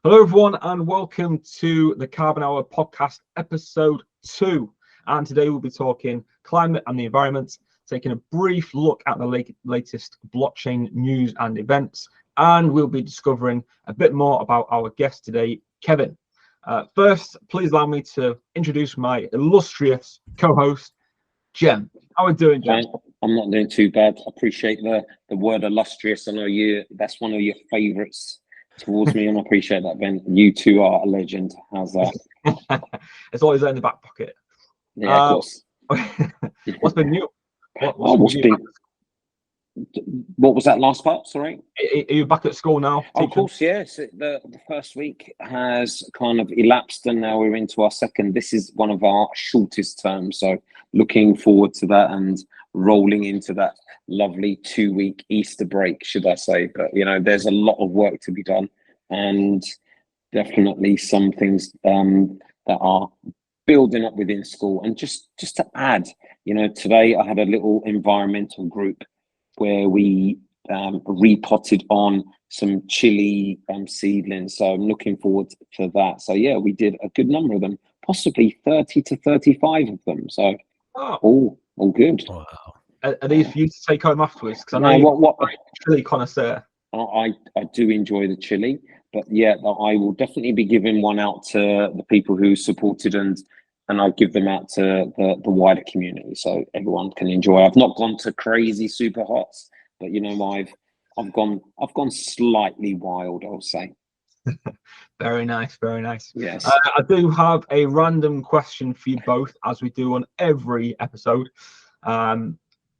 Hello, everyone, and welcome to the Carbon Hour podcast, episode 2. And today we'll be talking climate and the environment, taking a brief look at the latest blockchain news and events, and we'll be discovering a bit more about our guest today, Kevin. First, please allow me to introduce my illustrious co-host, Jem. How are you doing, Jem? I'm not doing too bad. I appreciate the word illustrious. I know that's one of your favourites towards me, and I appreciate that, Ben. You two are a legend. How's that? It's always there in the back pocket. Yeah, of course. What's been new? What was that last part? Sorry. Are you back at school now? Oh, of course, yes. The first week has kind of elapsed, and now we're into our second. This is one of our shortest terms, so looking forward to that and rolling into that lovely 2-week Easter break, should I say. But there's a lot of work to be done, and definitely some things that are building up within school. And just to add, today I had a little environmental group where we repotted on some chili seedlings, so I'm looking forward to that. So yeah, we did a good number of them, possibly 30 to 35 of them, so all good. Wow. Are these for you to take home afterwards? Because I know you're a chili connoisseur. I do enjoy the chili, but yeah, I will definitely be giving one out to the people who supported, and I'll give them out to the wider community so everyone can enjoy. I've not gone to crazy super hots, but I've gone slightly wild, I'll say. Very nice, very nice. Yes. I do have a random question for you both, as we do on every episode.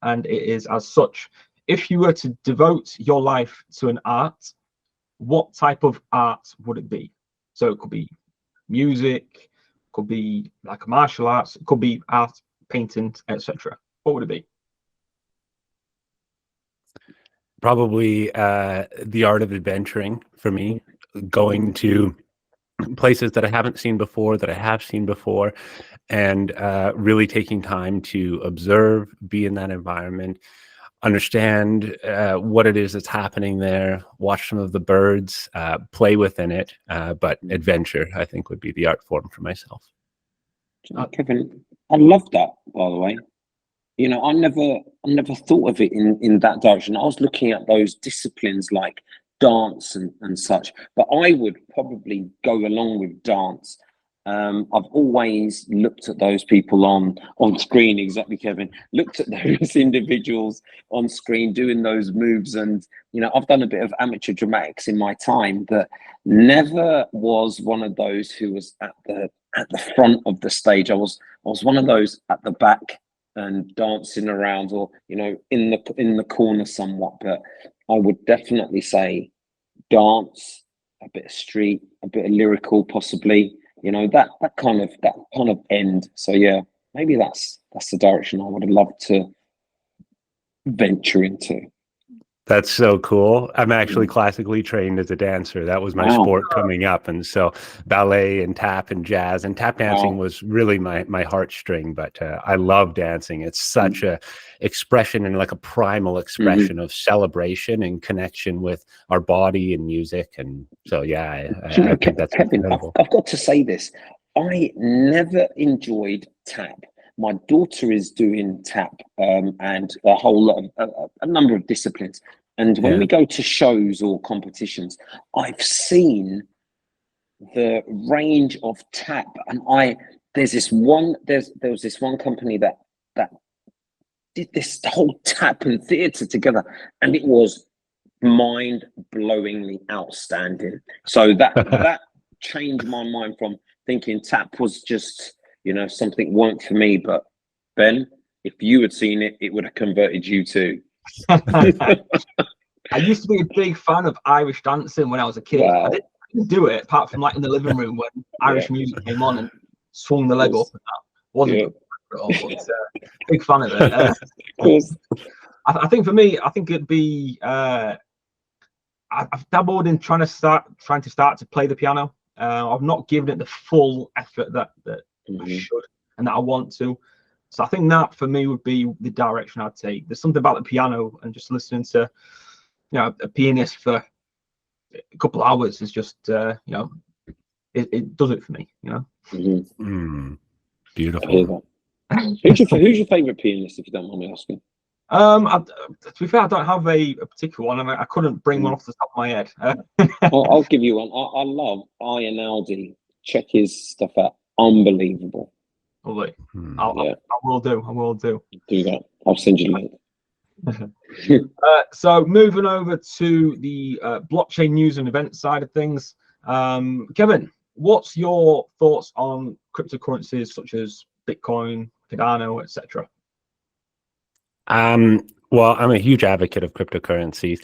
And it is as such: if you were to devote your life to an art, what type of art would it be? So it could be music, could be like martial arts, it could be art, painting, etc. What would it be? Probably the art of adventuring for me, going to places that I haven't seen before, that I have seen before, and really taking time to observe, be in that environment, understand what it is that's happening there, watch some of the birds, play within it, but adventure, I think, would be the art form for myself. Kevin, I love that, by the way. I never thought of it in that direction. I was looking at those disciplines like dance and such, but I would probably go along with dance. I've always looked at those people on screen, exactly, Kevin. Looked at those individuals on screen doing those moves, and I've done a bit of amateur dramatics in my time, but never was one of those who was at the front of the stage. I was one of those at the back and dancing around, or in the corner somewhat. But I would definitely say dance, a bit of street, a bit of lyrical, possibly. That kind of end. So yeah, maybe that's the direction I would have loved to venture into. That's so cool. I'm actually classically trained as a dancer. That was my sport coming up. And so ballet and tap and jazz, and tap dancing was really my heartstring, but I love dancing. It's such a expression, and like a primal expression of celebration and connection with our body and music. And so, yeah, I think that's Kevin, incredible. I've got to say this. I never enjoyed tap. My daughter is doing tap and a whole lot of a number of disciplines. And when we go to shows or competitions, I've seen the range of tap. And there was this one company that did this whole tap and theatre together, and it was mind-blowingly outstanding. So that changed my mind from thinking tap was just something weren't for me. But Ben, if you had seen it, it would have converted you too. I used to be a big fan of Irish dancing when I was a kid. Wow. I didn't do it apart from like in the living room when Irish music came on and swung the leg up. And that wasn't good at all, but big fan of it. I think for me, I think it'd be I've dabbled in trying to start to play the piano. I've not given it the full effort that I should and that I want to. So I think that for me would be the direction I'd take. There's something about the piano and just listening to a pianist for a couple of hours is just it does it for me. Beautiful. Who's your favorite pianist, if you don't mind me asking? To be fair, I don't have a particular one. I couldn't bring one off the top of my head. I'll give you one. I love Ian Aldi. Check his stuff out. Unbelievable. Lovely. I will do. Do that. I'll send you the link. So moving over to the blockchain news and event side of things, Kevin, what's your thoughts on cryptocurrencies such as Bitcoin, Cardano, etc.? Well, I'm a huge advocate of cryptocurrencies.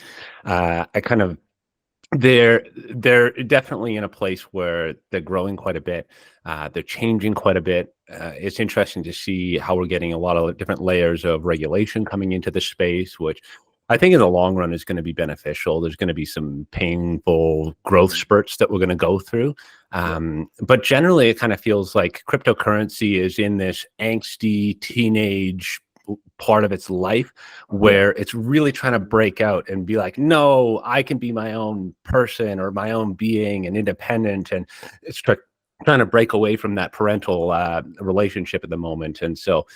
They're definitely in a place where they're growing quite a bit. They're changing quite a bit. It's interesting to see how we're getting a lot of different layers of regulation coming into the space, which I think in the long run is going to be beneficial. There's going to be some painful growth spurts that we're going to go through. But generally, it kind of feels like cryptocurrency is in this angsty teenage part of its life where it's really trying to break out and be like, no, I can be my own person or my own being and independent. And it's trying to break away from that parental relationship at the moment. And so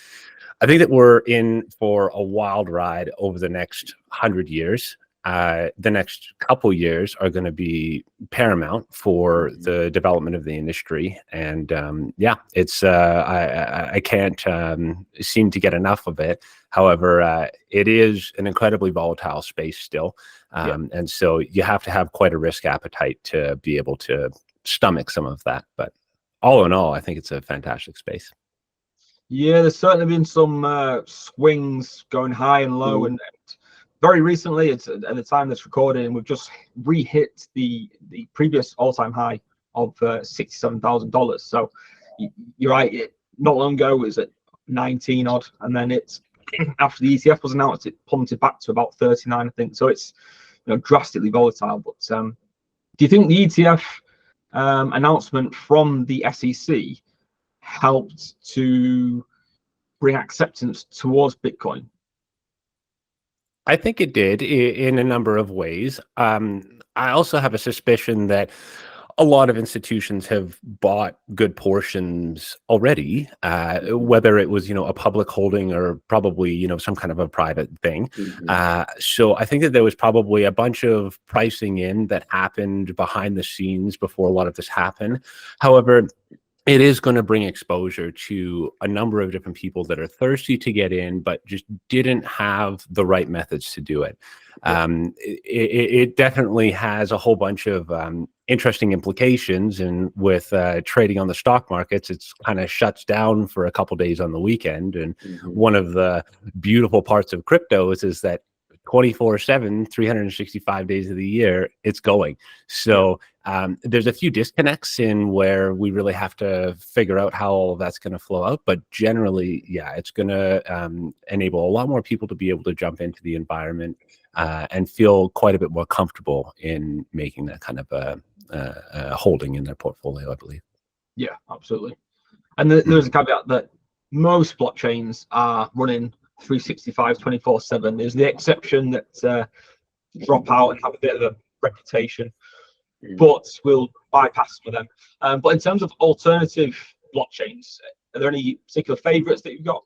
I think that we're in for a wild ride over the next 100 years. The next couple years are going to be paramount for the development of the industry, and it's I can't seem to get enough of it. However, it is an incredibly volatile space still, and so you have to have quite a risk appetite to be able to stomach some of that. But all in all, I think it's a fantastic space. Yeah, there's certainly been some swings going high and low, and very recently, it's at the time that's recorded, and we've just re-hit the previous all-time high of $67,000. So you're right, it not long ago was at 19 odd, and then it's after the ETF was announced, it plummeted back to about 39, I think. So it's drastically volatile. But do you think the ETF announcement from the SEC helped to bring acceptance towards Bitcoin? I think it did in a number of ways. I also have a suspicion that a lot of institutions have bought good portions already, whether it was, a public holding or probably, some kind of a private thing. So I think that there was probably a bunch of pricing in that happened behind the scenes before a lot of this happened. However, it is going to bring exposure to a number of different people that are thirsty to get in, but just didn't have the right methods to do it. It definitely has a whole bunch of interesting implications. And with trading on the stock markets, it's kind of shuts down for a couple days on the weekend. And one of the beautiful parts of crypto is that 24/7, 365 days of the year, it's going. So there's a few disconnects in where we really have to figure out how all of that's going to flow out. But generally, it's going to enable a lot more people to be able to jump into the environment and feel quite a bit more comfortable in making that kind of a holding in their portfolio, I believe. Yeah, absolutely. And there's a caveat that most blockchains are running 365 24/7. There's the exception that drop out and have a bit of a reputation, but we'll bypass some of them. But in terms of alternative blockchains, are there any particular favorites that you've got?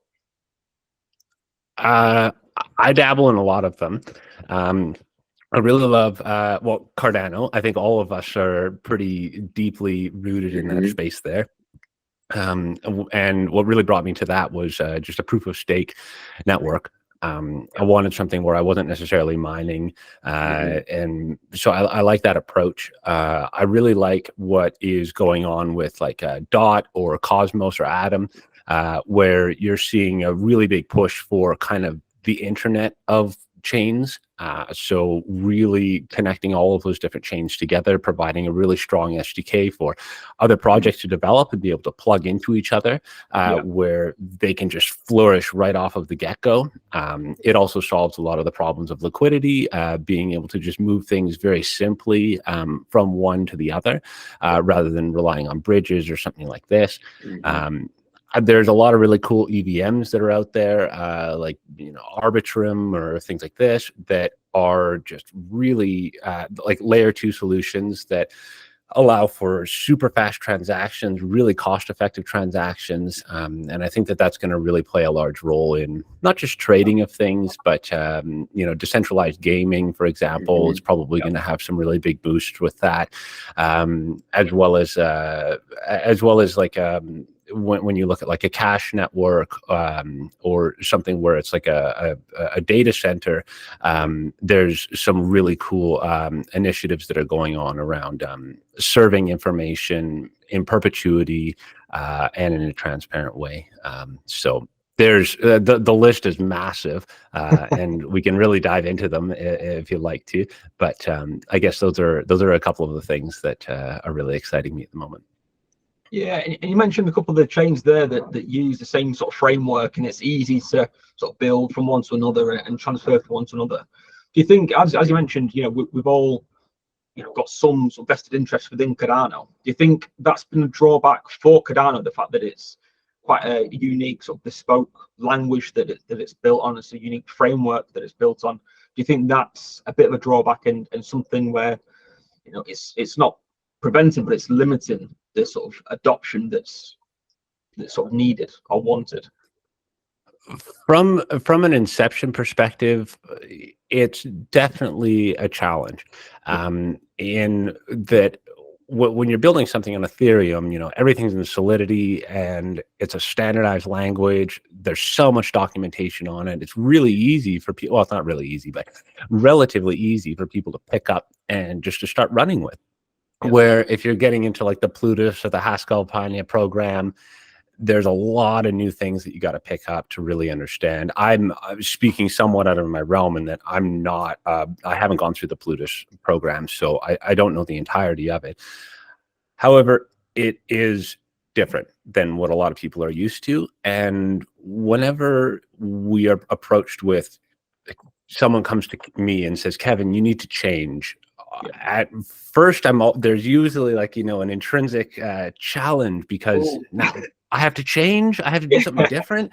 I dabble in a lot of them. I really love Cardano. I think all of us are pretty deeply rooted in that space there. And what really brought me to that was just a proof of stake network. I wanted something where I wasn't necessarily mining, and so I like that approach. I really like what is going on with like Dot or Cosmos or Atom, where you're seeing a really big push for kind of the internet of chains. So really connecting all of those different chains together, providing a really strong SDK for other projects to develop and be able to plug into each other, where they can just flourish right off of the get-go. It also solves a lot of the problems of liquidity, being able to just move things very simply from one to the other, rather than relying on bridges or something like this. There's a lot of really cool EVMs that are out there, like Arbitrum or things like this, that are just really like layer 2 solutions that allow for super fast transactions, really cost-effective transactions, and I think that that's going to really play a large role in not just trading of things, but decentralized gaming, for example, is probably going to have some really big boosts with that, as well as like when you look at like a cash network or something where it's like a data center, there's some really cool initiatives that are going on around serving information in perpetuity and in a transparent way. So there's the list is massive, and we can really dive into them if you'd like to. But I guess those are a couple of the things that are really exciting me at the moment. Yeah, and you mentioned a couple of the chains there that use the same sort of framework, and it's easy to sort of build from one to another and transfer from one to another. Do you think, as you mentioned, we've all got some sort of vested interest within Cardano? Do you think that's been a drawback for Cardano, the fact that it's quite a unique sort of bespoke language that it's built on, it's a unique framework that it's built on? Do you think that's a bit of a drawback and something where it's not preventing, but it's limiting the sort of adoption that's sort of needed or wanted? From an inception perspective, it's definitely a challenge, in that when you're building something on Ethereum, everything's in Solidity and it's a standardized language. There's so much documentation on it. It's really easy for people. Well, it's not really easy, but relatively easy for people to pick up and just to start running with. Where if you're getting into like the Plutus or the Haskell Pioneer program, there's a lot of new things that you got to pick up to really understand. I'm speaking somewhat out of my realm in that I'm not, I haven't gone through the Plutus program, so I don't know the entirety of it. However, it is different than what a lot of people are used to. And whenever we are approached with, someone comes to me and says, Kevin, you need to change. At first, there's usually like, an intrinsic challenge, because now I have to change. I have to do something different.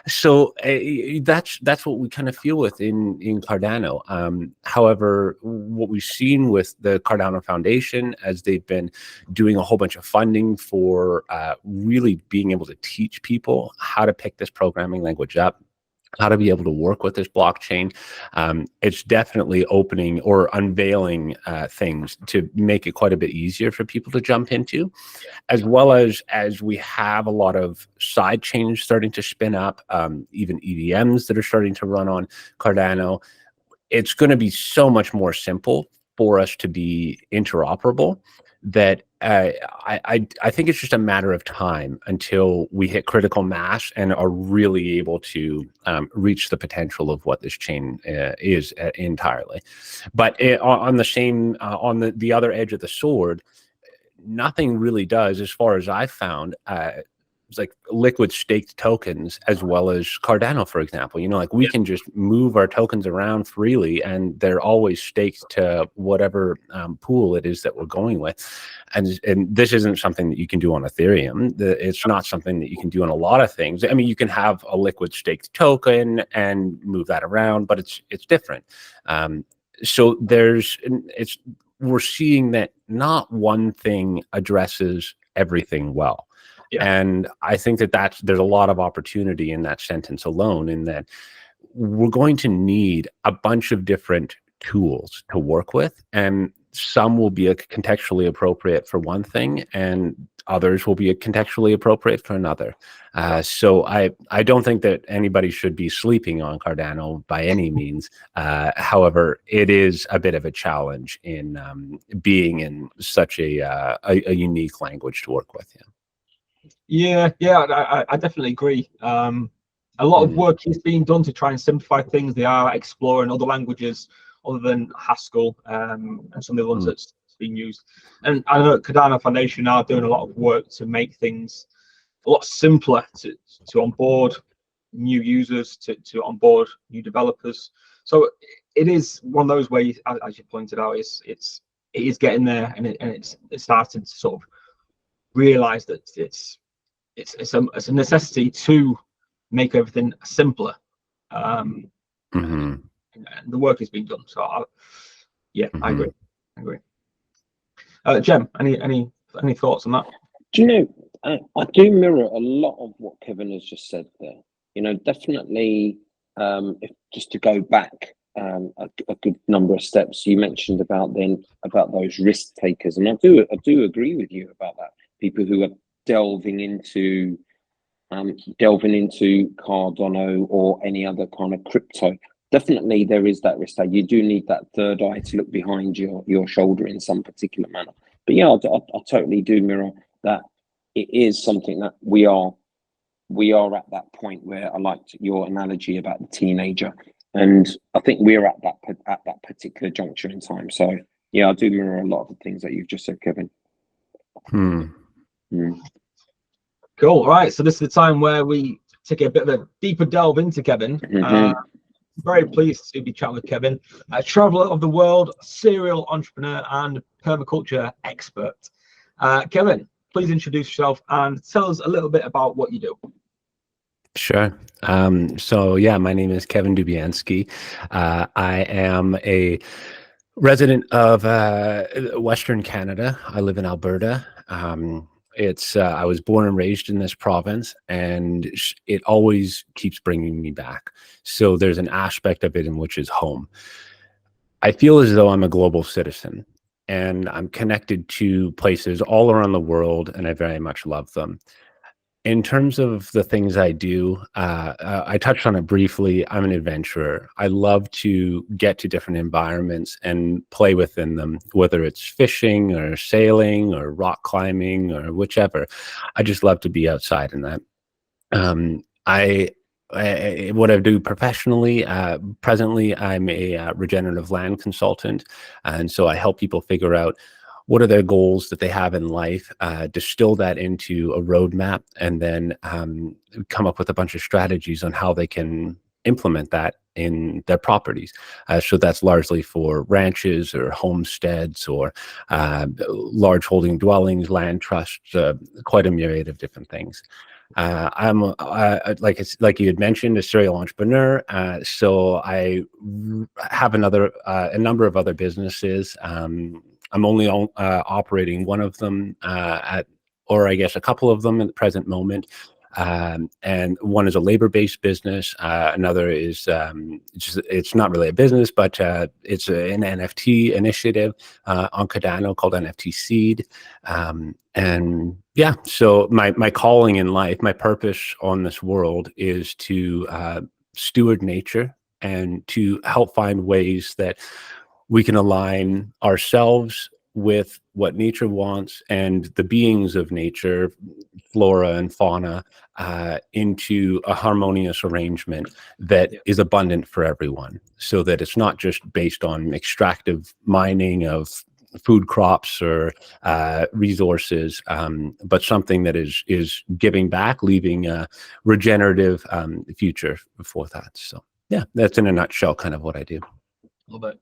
So that's what we kind of feel with in Cardano. However, what we've seen with the Cardano Foundation, as they've been doing a whole bunch of funding for really being able to teach people how to pick this programming language up, how to be able to work with this blockchain, it's definitely opening or unveiling things to make it quite a bit easier for people to jump into, as well as we have a lot of side chains starting to spin up, even EVMs that are starting to run on Cardano. It's going to be so much more simple for us to be interoperable that I think it's just a matter of time until we hit critical mass and are really able to reach the potential of what this chain is entirely. But on the same, on the other edge of the sword, nothing really does, as far as I've found, it's like liquid staked tokens as well as Cardano, for example. Like we can just move our tokens around freely, and they're always staked to whatever pool it is that we're going with. And this isn't something that you can do on Ethereum. It's not something that you can do on a lot of things. I mean, you can have a liquid staked token and move that around, but it's different. So we're seeing that not one thing addresses everything well. And I think that there's a lot of opportunity in that sentence alone, in that we're going to need a bunch of different tools to work with, and some will be contextually appropriate for one thing, and others will be contextually appropriate for another. So I don't think that anybody should be sleeping on Cardano by any means. However, it is a bit of a challenge in being in such a unique language to work with. Yeah, I definitely agree. A lot of work is being done to try and simplify things. They are exploring other languages other than Haskell and some of the ones that's being used. And I know Cardano Foundation are doing a lot of work to make things a lot simpler to onboard new users, to onboard new developers. So it is one of those where, as you pointed out, it is getting there, and it's starting to sort of realize that it's a necessity to make everything simpler. and the work is being done. So I Mm-hmm. I agree. Jem, any thoughts on that? Do you know, I do mirror a lot of what Kevin has just said there. You know, definitely, if just to go back a good number of steps, you mentioned about those risk takers, and I do agree with you about that. People who are delving into Cardano or any other kind of crypto. Definitely, there is that risk tag. You do need that third eye to look behind your shoulder in some particular manner. But yeah, I totally do mirror that. It is something that we are at that point where I liked your analogy about the teenager, and I think we're at that particular juncture in time. So yeah, I do mirror a lot of the things that you've just said, Kevin. Cool. All right. So this is the time where we take a bit of a deeper delve into Kevin. Very pleased to be chatting with Kevin, a traveler of the world, serial entrepreneur, and permaculture expert. Kevin, please introduce yourself and tell us a little bit about what you do. Sure. So yeah, my name is Kevin Dubiansky. I am a resident of Western Canada. I live in Alberta. I was born and raised in this province, and it always keeps bringing me back. So there's an aspect of it in which is home. I feel as though I'm a global citizen, and I'm connected to places all around the world, and I very much love them. In terms of the things I do, I touched on it briefly. I'm an adventurer. I love to get to different environments and play within them, whether it's fishing or sailing or rock climbing or whichever. I just love to be outside in that. What I do professionally, presently, I'm a regenerative land consultant. And so I help people figure out what are their goals that they have in life, distill that into a roadmap, and then come up with a bunch of strategies on how they can implement that in their properties. So that's largely for ranches or homesteads or large holding dwellings, land trusts, quite a myriad of different things. I'm like you had mentioned, a serial entrepreneur. So I have a number of other businesses. I'm only operating one of them or I guess a couple of them at the present moment. And one is a labor-based business. Another is it's not really a business, but it's an NFT initiative on Cardano called NFT Seed. And yeah, so my calling in life, my purpose on this world is to steward nature and to help find ways that we can align ourselves with what nature wants and the beings of nature, flora and fauna, into a harmonious arrangement that is abundant for everyone, so that it's not just based on extractive mining of food crops or resources, but something that is giving back, leaving a regenerative future for that. So yeah, that's in a nutshell kind of what I do. Love it.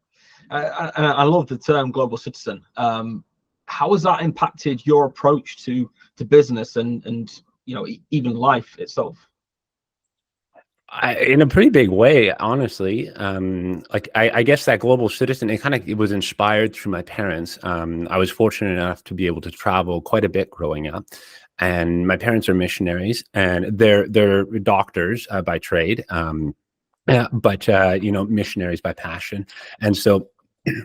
I love the term global citizen. How has that impacted your approach to business and even life itself? In a pretty big way, honestly. I guess that global citizen, it was inspired through my parents. I was fortunate enough to be able to travel quite a bit growing up, and my parents are missionaries, and they're doctors by trade, but missionaries by passion, and so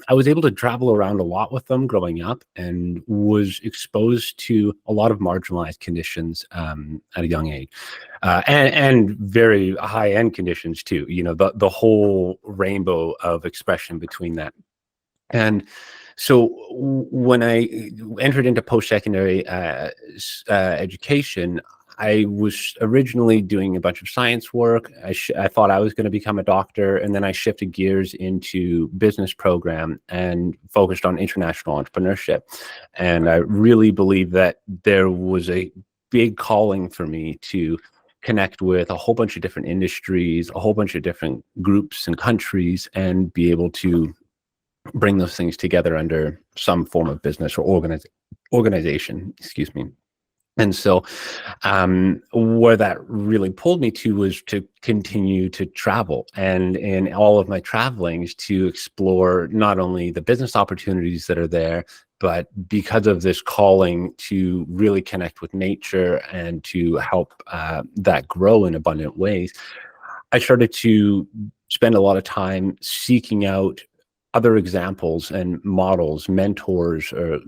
I was able to travel around a lot with them growing up, and was exposed to a lot of marginalized conditions at a young age, and very high-end conditions too. The whole rainbow of expression between that. And so when I entered into post-secondary education, I was originally doing a bunch of science work. I thought I was going to become a doctor, and then I shifted gears into business program and focused on international entrepreneurship. And I really believe that there was a big calling for me to connect with a whole bunch of different industries, a whole bunch of different groups and countries, and be able to bring those things together under some form of business or organization. Excuse me. And so where that really pulled me to was to continue to travel, and in all of my travelings to explore not only the business opportunities that are there, but because of this calling to really connect with nature and to help that grow in abundant ways, I started to spend a lot of time seeking out other examples and models, mentors, or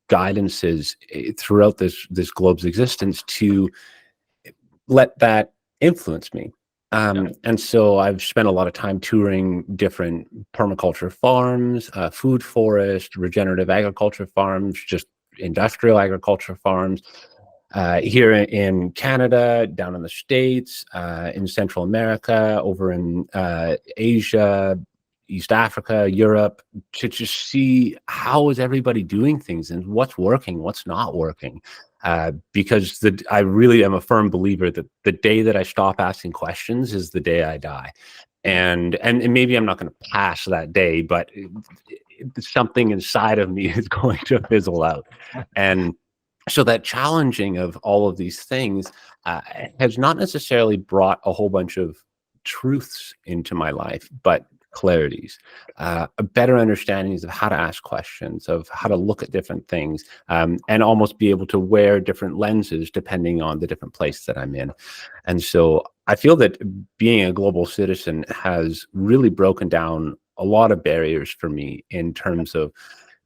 guidances throughout this globe's existence to let that influence me. And so I've spent a lot of time touring different permaculture farms, food forest, regenerative agriculture farms, just industrial agriculture farms, here in Canada, down in the States, in Central America, over in Asia, East Africa, Europe, to just see how is everybody doing things and what's working, what's not working. Because I really am a firm believer that the day that I stop asking questions is the day I die. And maybe I'm not going to pass that day, but something inside of me is going to fizzle out. And so that challenging of all of these things has not necessarily brought a whole bunch of truths into my life, but clarities, a better understandings of how to ask questions, of how to look at different things, and almost be able to wear different lenses depending on the different place that I'm in. And so I feel that being a global citizen has really broken down a lot of barriers for me in terms of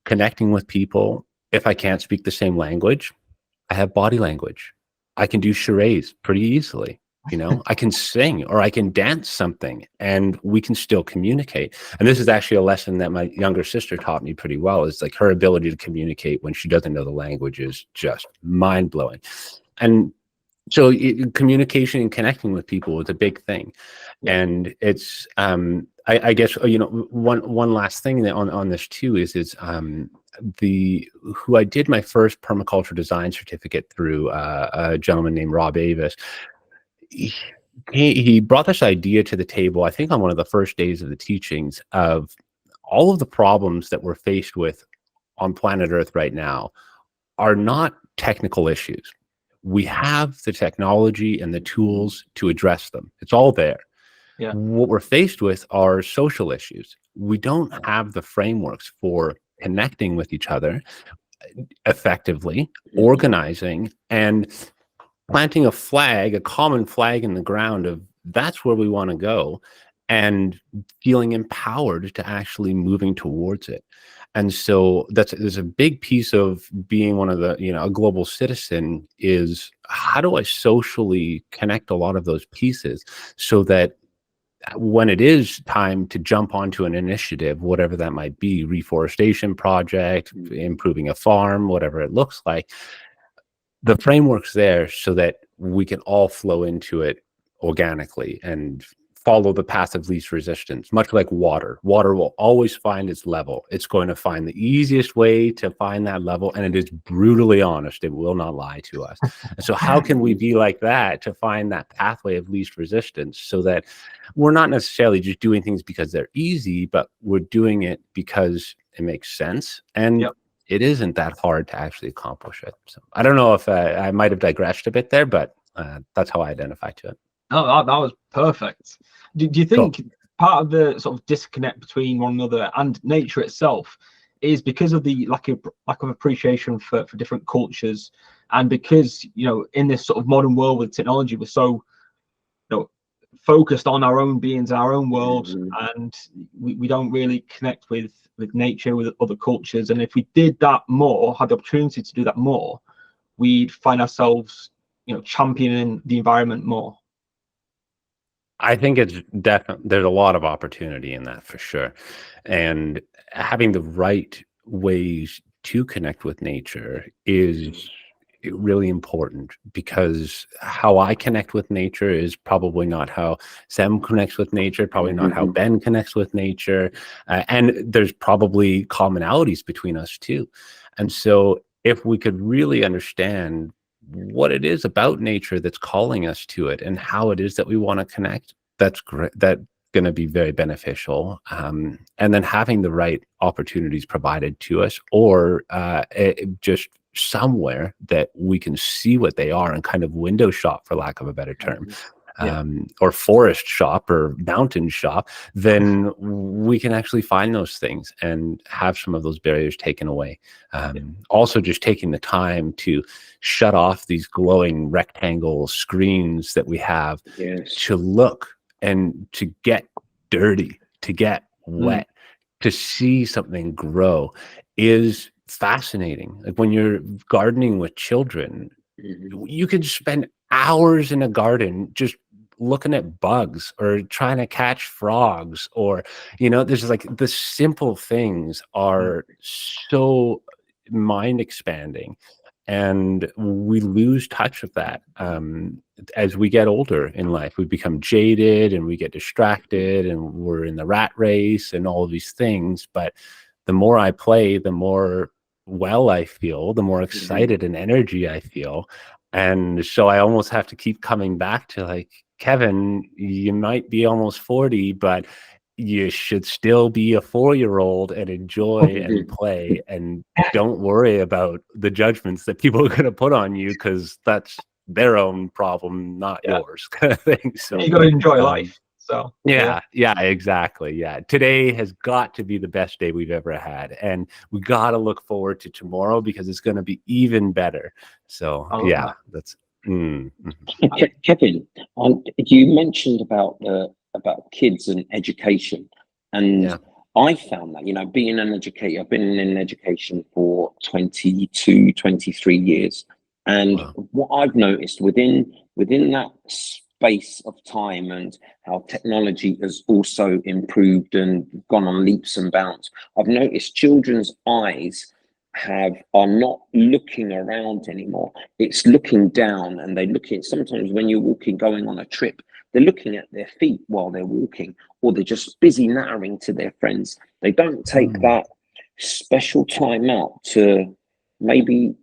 connecting with people. If I can't speak the same language, I have body language. I can do charades pretty easily. I can sing or I can dance something and we can still communicate. And this is actually a lesson that my younger sister taught me pretty well, is like her ability to communicate when she doesn't know the language is just mind blowing. And so communication and connecting with people is a big thing. And it's, I guess, one last thing that on this too is who I did my first permaculture design certificate through, a gentleman named Rob Avis. He brought this idea to the table, I think on one of the first days of the teachings, of all of the problems that we're faced with on planet Earth right now are not technical issues. We have the technology and the tools to address them. It's all there. Yeah. What we're faced with are social issues. We don't have the frameworks for connecting with each other effectively, organizing, and planting a flag, a common flag in the ground of that's where we want to go, and feeling empowered to actually moving towards it. And so there's a big piece of being one of the, a global citizen, is how do I socially connect a lot of those pieces so that when it is time to jump onto an initiative, whatever that might be, reforestation project, improving a farm, whatever it looks like, the framework's there so that we can all flow into it organically and follow the path of least resistance. Much like water will always find its level. It's going to find the easiest way to find that level, and it is brutally honest. It will not lie to us. And so how can we be like that to find that pathway of least resistance, so that we're not necessarily just doing things because they're easy, but we're doing it because it makes sense, and it isn't that hard to actually accomplish it. So I don't know if I might have digressed a bit there, but that's how I identify to it. Oh, that was perfect. Do you think part of the sort of disconnect between one another and nature itself is because of the lack of appreciation for different cultures, and because in this sort of modern world with technology, we're so focused on our own beings, our own world, and we don't really connect with nature, with other cultures. And if we did that more, had the opportunity to do that more, we'd find ourselves championing the environment more. I think it's definitely, there's a lot of opportunity in that for sure. And having the right ways to connect with nature is really important, because how I connect with nature is probably not how Sam connects with nature, probably not how Ben connects with nature. And there's probably commonalities between us too. And so if we could really understand what it is about nature that's calling us to it and how it is that we want to connect, that's great. That's going to be very beneficial. And then having the right opportunities provided to us, or just somewhere that we can see what they are and kind of window shop, for lack of a better term, or forest shop or mountain shop, then we can actually find those things and have some of those barriers taken away. Also, just taking the time to shut off these glowing rectangle screens that we have to look and to get dirty, to get wet, to see something grow is fascinating. Like when you're gardening with children, you could spend hours in a garden just looking at bugs or trying to catch frogs, or there's like the simple things are so mind expanding, and we lose touch with that as we get older in life. We become jaded and we get distracted and we're in the rat race and all of these things. But the more I play, the more well I feel, the more excited and energy I feel. And so I almost have to keep coming back to, like, Kevin, you might be almost 40, but you should still be a 4-year-old and enjoy and play, and don't worry about the judgments that people are going to put on you, because that's their own problem, not yours, kind of thing. So you got to enjoy life. So yeah, exactly. Yeah, today has got to be the best day we've ever had, and we got to look forward to tomorrow because it's going to be even better. So that's. Kevin, you mentioned about kids and education, and I found that, being an educator, I've been in education for 22, 23 years, and what I've noticed within that space of time, and how technology has also improved and gone on leaps and bounds, I've noticed children's eyes are not looking around anymore. It's looking down, and they're looking, sometimes when you're walking, going on a trip, they're looking at their feet while they're walking, or they're just busy nattering to their friends. They don't take that special time out to maybe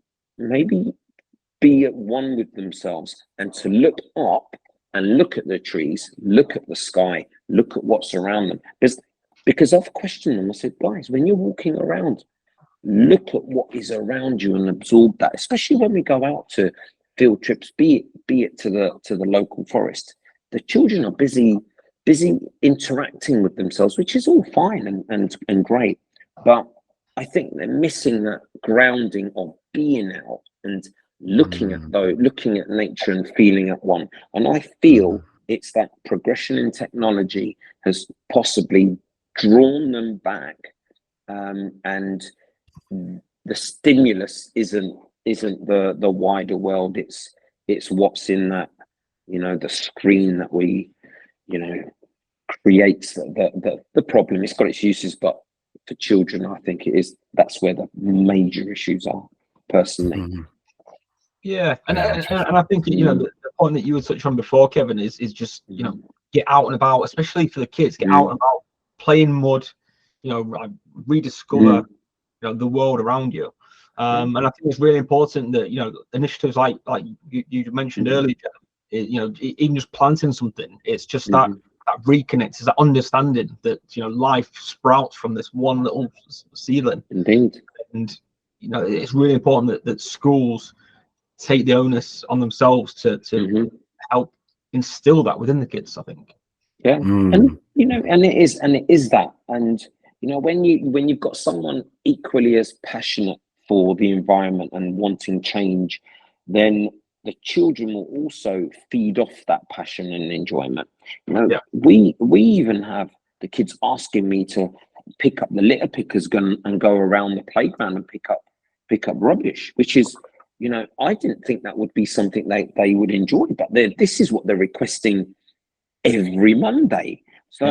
be at one with themselves, and to look up and look at the trees, look at the sky, look at what's around them. Because I've questioned them. I said, guys, when you're walking around, look at what is around you and absorb that, especially when we go out to field trips, be it to the local forest. The children are busy interacting with themselves, which is all fine and great, but I think they're missing that grounding of being out and looking at nature and feeling at one. And I feel it's that progression in technology has possibly drawn them back, and the stimulus isn't the wider world. It's what's in that, the screen that we, creates the problem. It's got its uses, but for children, I think that's where the major issues are, personally. Yeah, and I think the point that you were touching on before, Kevin, is just get out and about, especially for the kids. Get out and about, play in mud, rediscover the world around you. And I think it's really important that initiatives like you mentioned earlier, even just planting something, it's just that reconnect, is that understanding that life sprouts from this one little seedling. Indeed. And it's really important that schools take the onus on themselves to help instill that within the kids, I think. And it is that, and when you've got someone equally as passionate for the environment and wanting change, then the children will also feed off that passion and enjoyment. We even have the kids asking me to pick up the litter pickers and go around the playground and pick up rubbish, which is, I didn't think that would be something they would enjoy, but this is what they're requesting every Monday. So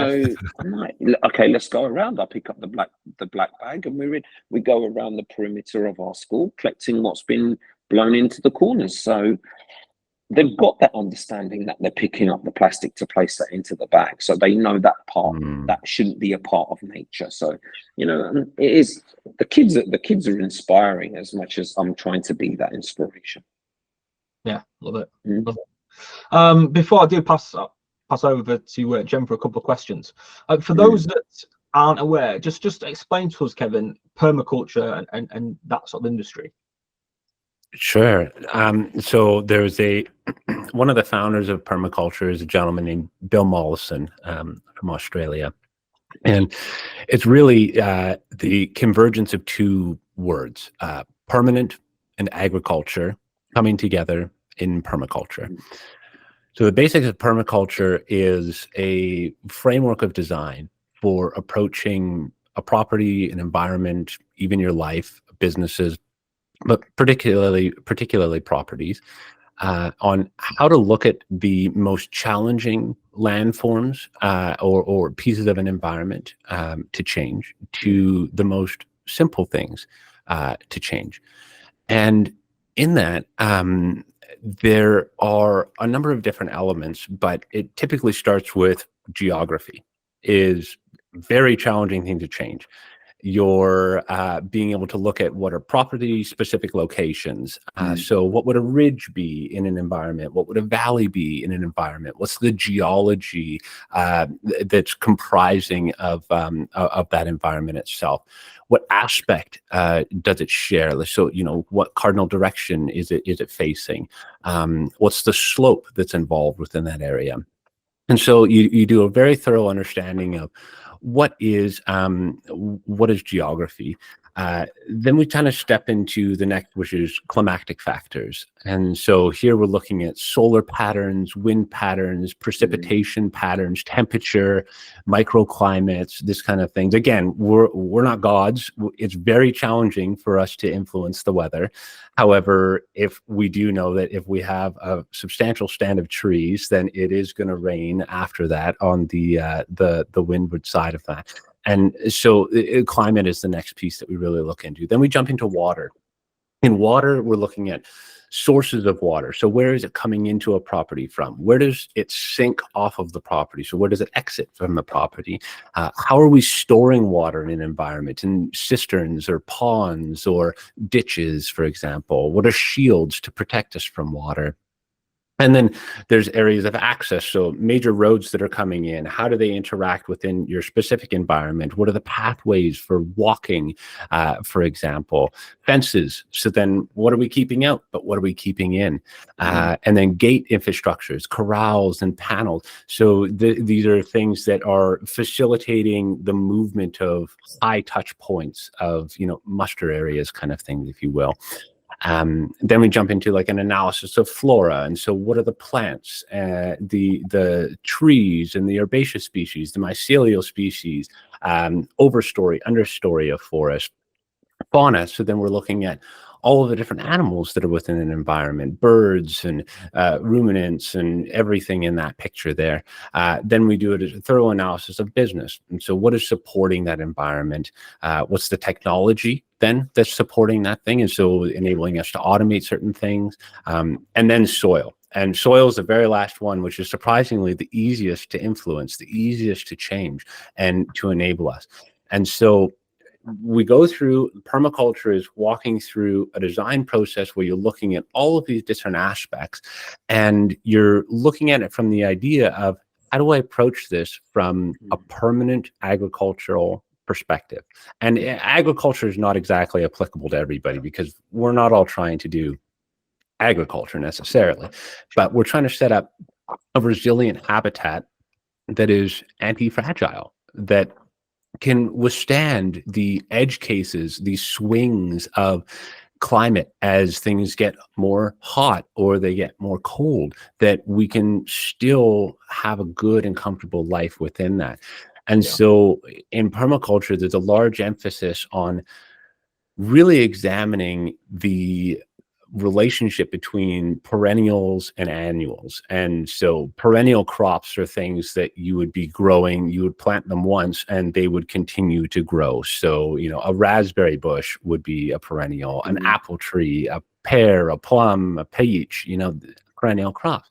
I'm like, okay, let's go around. I pick up the black bag, and we go around the perimeter of our school, collecting what's been blown into the corners. So they've got that understanding that they're picking up the plastic to place that into the bag. So they know that part, that shouldn't be a part of nature. So, it is, the kids are inspiring as much as I'm trying to be that inspiration. Yeah, love it. Love it. Before I do pass over to Jen for a couple of questions, for those that aren't aware, just explain to us, Kevin, permaculture and that sort of industry. Sure. So there's one of the founders of permaculture is a gentleman named Bill Mollison from Australia. And it's really the convergence of two words, permanent and agriculture, coming together in permaculture. So the basics of permaculture is a framework of design for approaching a property, an environment, even your life, businesses, but particularly properties, on how to look at the most challenging landforms or pieces of an environment to change, to the most simple things to change. And in that, there are a number of different elements, but it typically starts with geography. Is very challenging thing to change. You're being able to look at what are property specific locations. So what would a ridge be in an environment? What would a valley be in an environment? What's the geology that's comprising of that environment itself? What aspect does it share? So, what cardinal direction is it facing? What's the slope that's involved within that area? And so you do a very thorough understanding of what is geography. Then we kind of step into the next, which is climatic factors. And so here we're looking at solar patterns, wind patterns, precipitation patterns, temperature, microclimates, this kind of things. Again, we're not gods. It's very challenging for us to influence the weather. However, if we do know that if we have a substantial stand of trees, then it is going to rain after that on the windward side of that. And so climate is the next piece that we really look into. Then we jump into water. In water, we're looking at sources of water. So where is it coming into a property from? Where does it sink off of the property? So where does it exit from the property? How are we storing water in an environment, in cisterns or ponds or ditches, for example? What are shields to protect us from water? And then there's areas of access. So major roads that are coming in, how do they interact within your specific environment? What are the pathways for walking, for example? Fences. So then what are we keeping out, but what are we keeping in? And then gate infrastructures, corrals and panels. So these are things that are facilitating the movement of high touch points of, muster areas kind of thing, if you will. Then we jump into like an analysis of flora. And so what are the plants, the trees and the herbaceous species, the mycelial species, overstory, understory of forest, fauna. So then we're looking at all of the different animals that are within an environment, birds and ruminants and everything in that picture there. Then we do a thorough analysis of business. And so what is supporting that environment? What's the technology then that's supporting that thing? And so enabling us to automate certain things. And then soil. And soil is the very last one, which is surprisingly the easiest to influence, the easiest to change and to enable us. And so we go through, permaculture is walking through a design process where you're looking at all of these different aspects, and you're looking at it from the idea of, how do I approach this from a permanent agricultural perspective? And agriculture is not exactly applicable to everybody, because we're not all trying to do agriculture necessarily, but we're trying to set up a resilient habitat that is anti-fragile, that can withstand the edge cases, these swings of climate as things get more hot or they get more cold, that we can still have a good and comfortable life within that. And so in permaculture, there's a large emphasis on really examining the relationship between perennials and annuals. And so perennial crops are things that you would be growing, you would plant them once and they would continue to grow. So, a raspberry bush would be a perennial, an apple tree, a pear, a plum, a peach, perennial crops.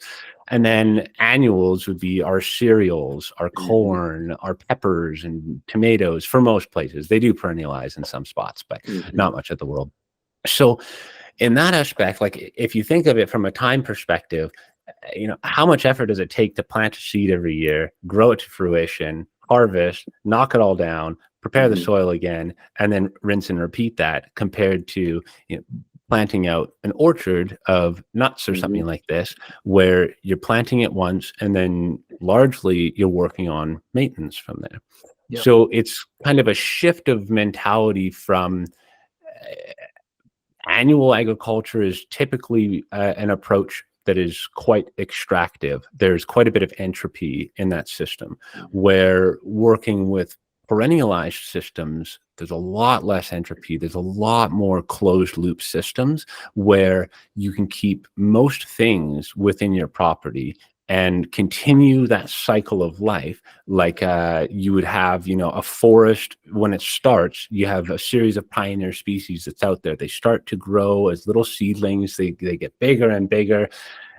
And then annuals would be our cereals, our corn, our peppers and tomatoes. For most places, they do perennialize in some spots, but not much of the world. So in that aspect, like if you think of it from a time perspective, how much effort does it take to plant a seed every year, grow it to fruition, harvest, knock it all down, prepare the soil again, and then rinse and repeat that, compared to planting out an orchard of nuts or something like this, where you're planting it once and then largely you're working on maintenance from there. Yep. So it's kind of a shift of mentality from annual agriculture is typically an approach that is quite extractive. There's quite a bit of entropy in that system, where working with perennialized systems, there's a lot less entropy. There's a lot more closed loop systems where you can keep most things within your property and continue that cycle of life. Like you would have, a forest. When it starts, you have a series of pioneer species that's out there. They start to grow as little seedlings. They get bigger and bigger.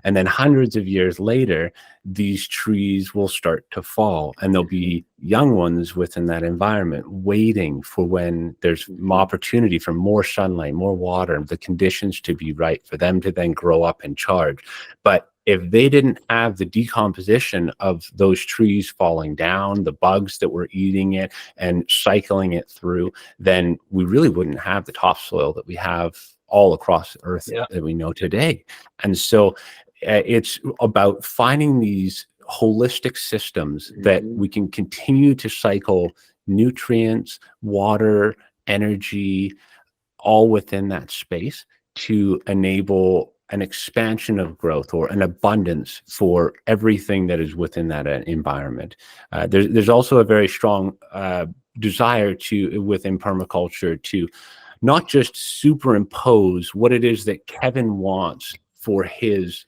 And then hundreds of years later, these trees will start to fall, and there'll be young ones within that environment waiting for when there's opportunity for more sunlight, more water, the conditions to be right for them to then grow up and charge. But if they didn't have the decomposition of those trees falling down, the bugs that were eating it and cycling it through, then we really wouldn't have the topsoil that we have all across the earth that we know today. And so it's about finding these holistic systems that we can continue to cycle nutrients, water, energy, all within that space to enable an expansion of growth or an abundance for everything that is within that environment. There's also a very strong desire within permaculture to not just superimpose what it is that Kevin wants for his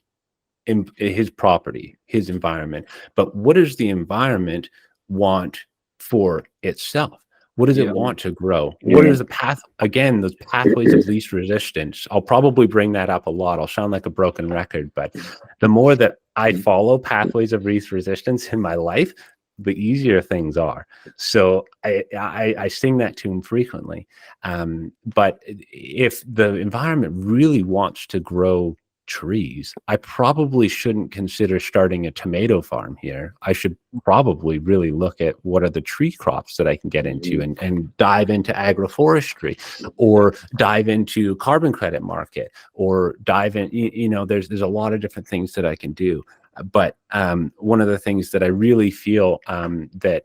property, his environment, but what does the environment want for itself? What does it want to grow? What is the path? Again, those pathways of least resistance. I'll probably bring that up a lot. I'll sound like a broken record, but the more that I follow pathways of least resistance in my life, the easier things are. So I sing that tune frequently. But if the environment really wants to grow trees, I probably shouldn't consider starting a tomato farm here. I should probably really look at what are the tree crops that I can get into and dive into agroforestry, or dive into carbon credit market, or dive in, there's a lot of different things that I can do. But one of the things that I really feel that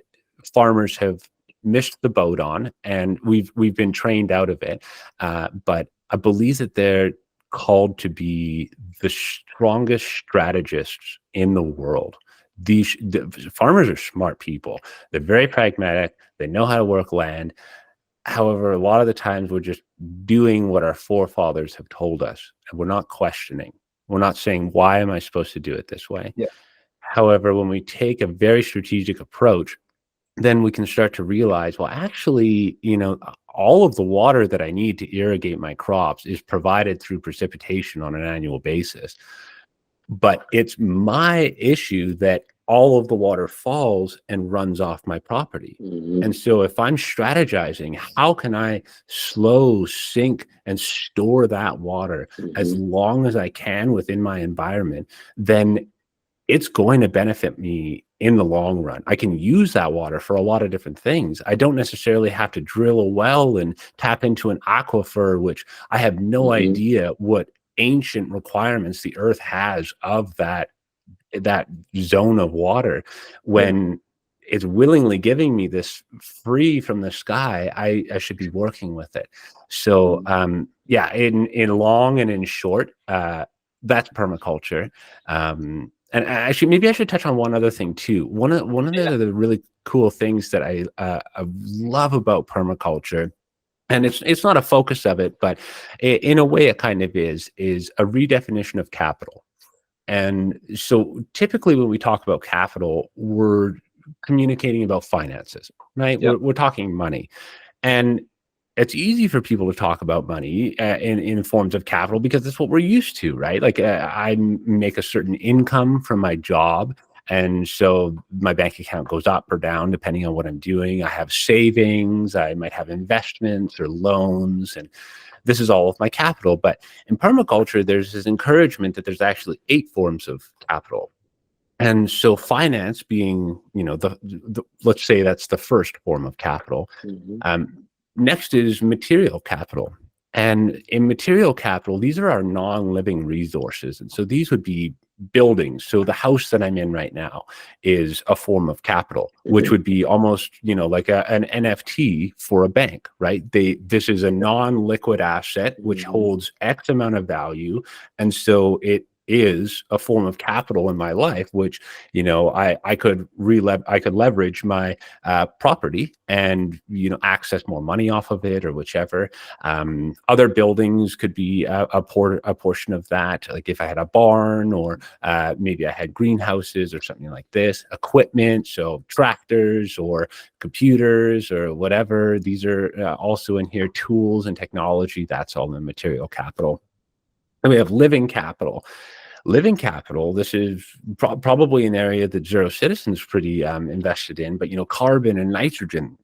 farmers have missed the boat on, and we've been trained out of it, but I believe that they're called to be the strongest strategists in the world. The farmers are smart people. They're very pragmatic. They know how to work land. However, a lot of the times we're just doing what our forefathers have told us, and we're not questioning. We're not saying, why am I supposed to do it this way? Yeah. However, when we take a very strategic approach, then we can start to realize, well, actually, all of the water that I need to irrigate my crops is provided through precipitation on an annual basis. But it's my issue that all of the water falls and runs off my property. And so if I'm strategizing, how can I slow, sink, and store that water as long as I can within my environment, then it's going to benefit me in the long run. I can use that water for a lot of different things. I don't necessarily have to drill a well and tap into an aquifer, which I have no idea what ancient requirements the earth has of that zone of water. When it's willingly giving me this free from the sky, I should be working with it. So in long and in short, that's permaculture. And actually, maybe I should touch on one other thing too. One of the really cool things that I love about permaculture, and it's not a focus of it, but in a way it kind of is a redefinition of capital. And so typically when we talk about capital, we're communicating about finances, right? Yep. We're talking money. And it's easy for people to talk about money in forms of capital because that's what we're used to, right? Like I make a certain income from my job, and so my bank account goes up or down depending on what I'm doing. I have savings, I might have investments or loans, and this is all of my capital. But in permaculture, there's this encouragement that there's actually 8 forms of capital. And so finance being, the let's say that's the first form of capital. Next is material capital. And in material capital, these are our non-living resources. And so these would be buildings. So the house that I'm in right now is a form of capital, which would be almost, like an NFT for a bank, right? This is a non-liquid asset, which holds X amount of value. And so it is a form of capital in my life, which, I could leverage my property and, access more money off of it or whichever. Other buildings could be a portion of that. Like if I had a barn or maybe I had greenhouses or something like this, equipment, so tractors or computers or whatever. These are also in here, tools and technology. That's all in material capital. And we have living capital. Living capital, this is probably an area that Zero Citizen's pretty invested in, but carbon and nitrogen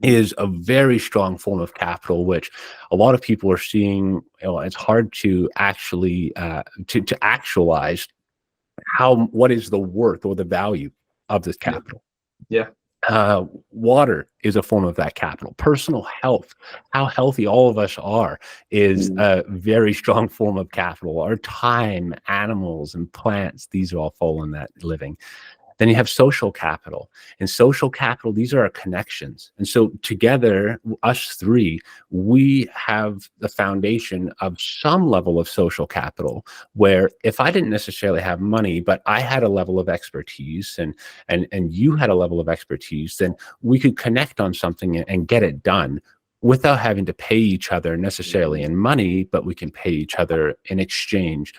is a very strong form of capital, which a lot of people are seeing. It's hard to actually to actualize what is the worth or the value of this capital. Yeah. Water is a form of that capital. Personal health, how healthy all of us are, is a very strong form of capital. Our time, animals and plants, these all fall in that living. Then you have social capital. And social capital, these are our connections. And so together, us three, we have the foundation of some level of social capital, where if I didn't necessarily have money, but I had a level of expertise and you had a level of expertise, then we could connect on something and get it done without having to pay each other necessarily in money, but we can pay each other in exchange.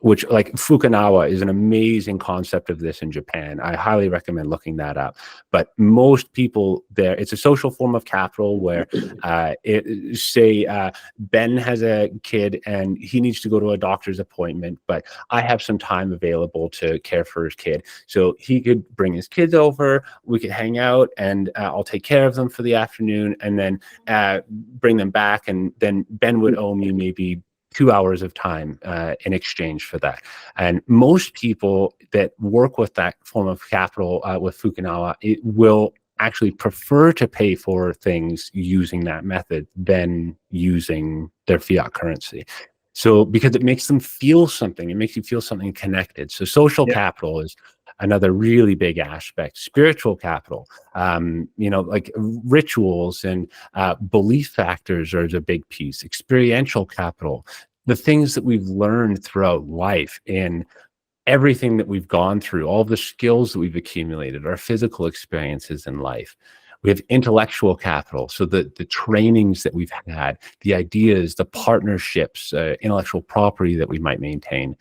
Which, like, Fukunawa is an amazing concept of this in Japan. I highly recommend looking that up. But most people there, it's a social form of capital where, say Ben has a kid and he needs to go to a doctor's appointment, but I have some time available to care for his kid. So he could bring his kids over, we could hang out, and I'll take care of them for the afternoon, and then bring them back, and then Ben would owe me maybe 2 hours of time in exchange for that. And most people that work with that form of capital with Fukunawa, it will actually prefer to pay for things using that method than using their fiat currency. So because it makes them feel something, it makes you feel something connected. So social capital is another really big aspect. Spiritual capital, like rituals and belief factors are a big piece. Experiential capital, the things that we've learned throughout life and everything that we've gone through, all the skills that we've accumulated, our physical experiences in life. We have intellectual capital, so the trainings that we've had, the ideas, the partnerships, intellectual property that we might maintain.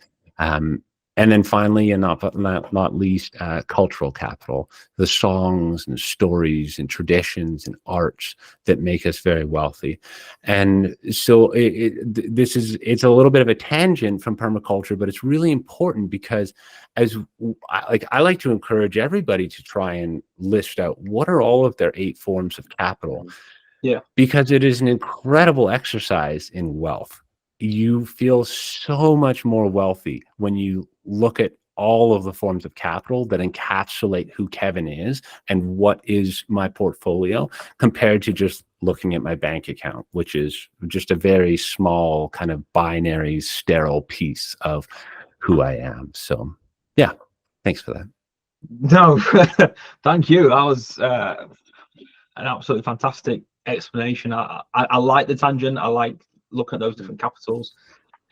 And then finally, and not least, cultural capital, the songs and stories and traditions and arts that make us very wealthy. And so it's a little bit of a tangent from permaculture, but it's really important because I like to encourage everybody to try and list out what are all of their 8 forms of capital. Yeah. Because it is an incredible exercise in wealth. You feel so much more wealthy when you look at all of the forms of capital that encapsulate who Kevin is and what is my portfolio, compared to just looking at my bank account, which is just a very small kind of binary, sterile piece of who I am. So yeah, thanks for that. No, thank you. That was an absolutely fantastic explanation. I like the tangent. I like looking at those different capitals.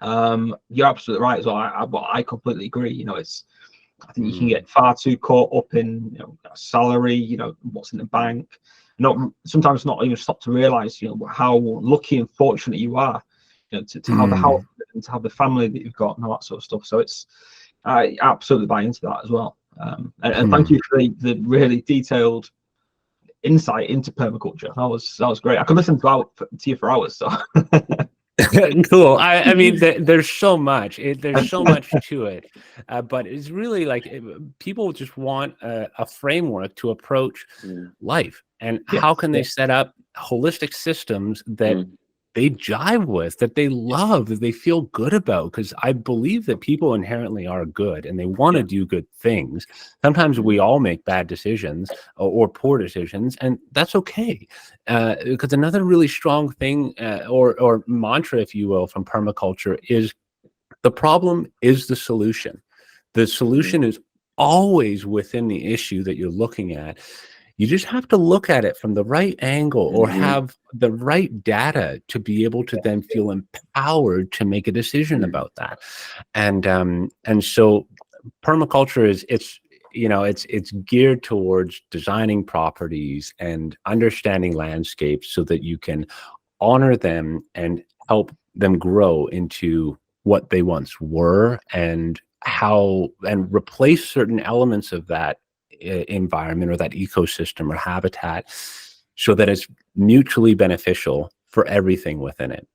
You're absolutely right as well. I completely agree. I think you can get far too caught up in salary, what's in the bank. Sometimes not even stop to realize how lucky and fortunate you are, to have the house and to have the family that you've got and all that sort of stuff. So I absolutely buy into that as well. And thank you for the really detailed insight into permaculture. That was great. I could listen to you for hours. So. Cool. I mean, there's so much. There's so much to it, but it's really like people just want a framework to approach life, and how can they set up holistic systems that they jive with, that they love, that they feel good about. Because I believe that people inherently are good and they want to do good things. Sometimes we all make bad decisions or poor decisions, and that's okay. Because another really strong thing or mantra, if you will, from permaculture is the problem is the solution. The solution is always within the issue that you're looking at. You just have to look at it from the right angle or have the right data to be able to then feel empowered to make a decision about that. And so permaculture is it's geared towards designing properties and understanding landscapes so that you can honor them and help them grow into what they once were, and replace certain elements of that environment or that ecosystem or habitat so that it's mutually beneficial for everything within it.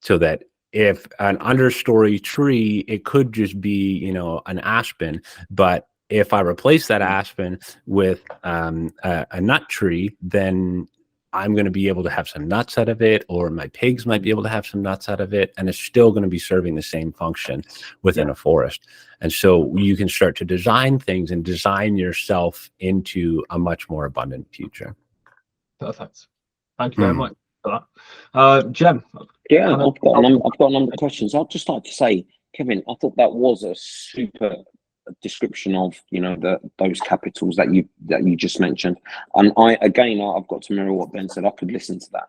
So that if an understory tree, it could just be, an aspen, but if I replace that aspen with a nut tree, then I'm going to be able to have some nuts out of it, or my pigs might be able to have some nuts out of it, and it's still going to be serving the same function within a forest. And so you can start to design things and design yourself into a much more abundant future. Perfect. Thank you very much for that. Jem? Yeah, I've got a number of questions. I'd just like to say, Kevin, I thought that was a super description of those capitals that you just mentioned, and I've got to mirror what Ben said. I could listen to that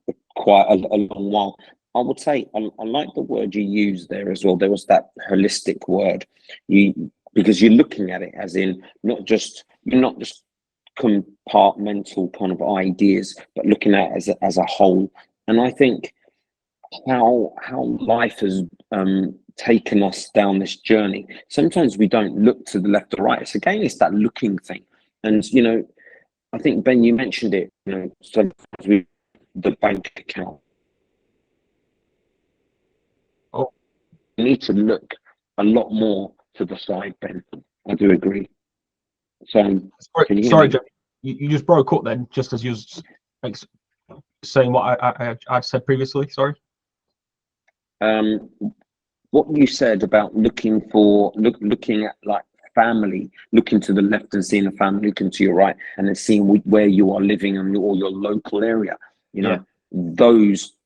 for quite a long while. I would say I like the word you used there as well. There was that holistic word, because you're looking at it as in you're not just compartmental kind of ideas, but looking at it as a whole. And I think how life has taken us down this journey, sometimes we don't look to the left or right. It's that looking thing. And I think, Ben, you mentioned it, sometimes the bank account, you need to look a lot more to the side, Ben. I do agree. So sorry, Jem, you just broke up then, just as you was saying what I said previously. Sorry. What you said about looking at like family, looking to the left and seeing a family, looking to your right and then seeing where you are living and or your local area, those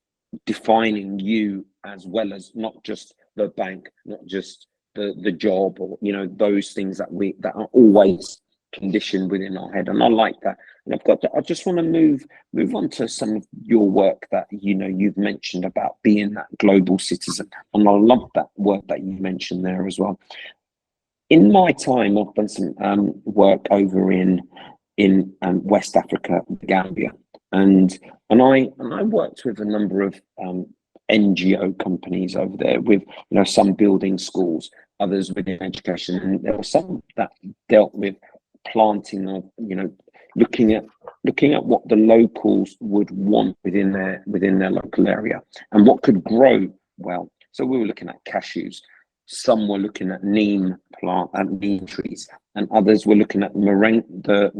defining you, as well as not just the bank, not just the job, or those things that are always conditioned within our head. And I like that. And I just want to move on to some of your work that you've mentioned about being that global citizen, and I love that word that you mentioned there as well. In my time, I've done some work over in West Africa, Gambia, and I worked with a number of NGO companies over there, with some building schools, others within education, and there were some that dealt with planting of looking at what the locals would want within their local area and what could grow well. So we were looking at cashews, some were looking at neem trees, and others were looking at moringa,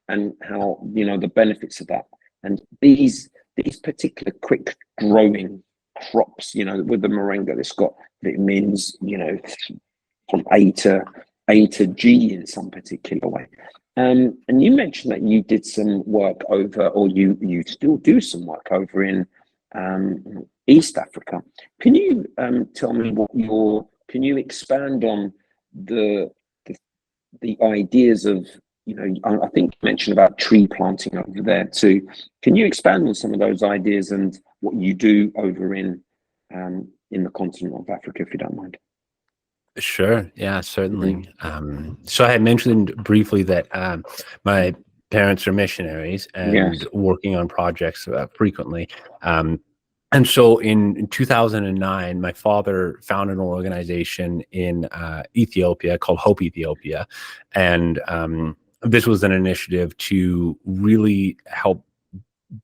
and how the benefits of that. And these particular quick growing crops, with the moringa, it's got vitamins, from A to G in some particular way. And you mentioned that you did some work over, or you still do some work over in East Africa. Can you tell me can you expand on the ideas of, I think you mentioned about tree planting over there too. Can you expand on some of those ideas and what you do over in the continent of Africa, if you don't mind? Sure. Yeah, certainly. So I had mentioned briefly that my parents are missionaries and working on projects frequently. And so in 2009, my father founded an organization in Ethiopia called Hope Ethiopia. And this was an initiative to really help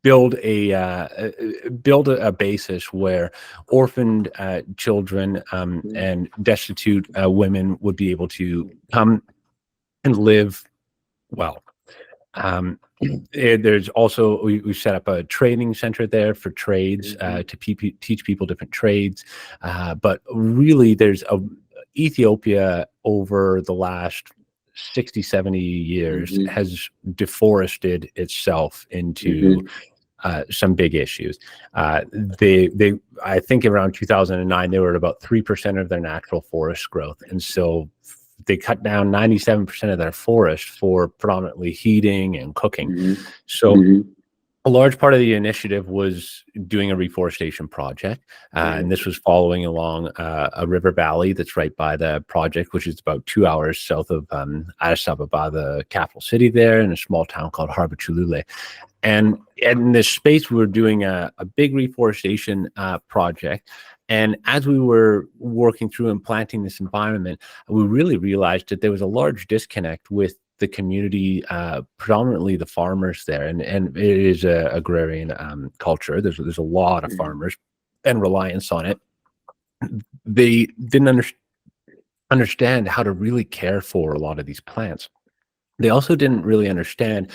build a basis where orphaned children and destitute women would be able to come and live well. There's also, we set up a training center there for trades, to teach people different trades. But really, Ethiopia over the last 60, 70 years has deforested itself into some big issues. I think around 2009, they were at about 3% of their natural forest growth. And so they cut down 97% of their forest for predominantly heating and cooking. So a large part of the initiative was doing a reforestation project. And this was following along a river valley that's right by the project, which is about 2 hours south of Addis Ababa, the capital city there, in a small town called Harbachulule. And in this space, we were doing a big reforestation project. And as we were working through and planting this environment, we really realized that there was a large disconnect with the community, predominantly the farmers there. And it is a agrarian culture. There's a lot of farmers and reliance on it. They didn't understand how to really care for a lot of these plants. They also didn't really understand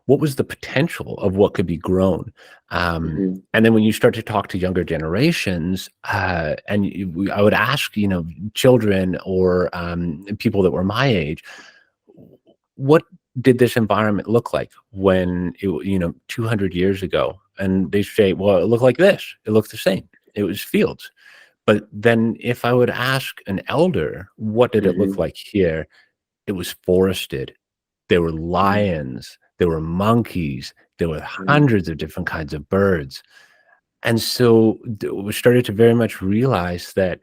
what was the potential of what could be grown. And then when you start to talk to younger generations, I would ask, children or people that were my age, what did this environment look like when 200 years ago? And they say, well, it looked like this. It looked the same. It was fields. But then if I would ask an elder, what did it look like here? It was forested. There were lions. There were monkeys. There were hundreds of different kinds of birds. And so we started to very much realize that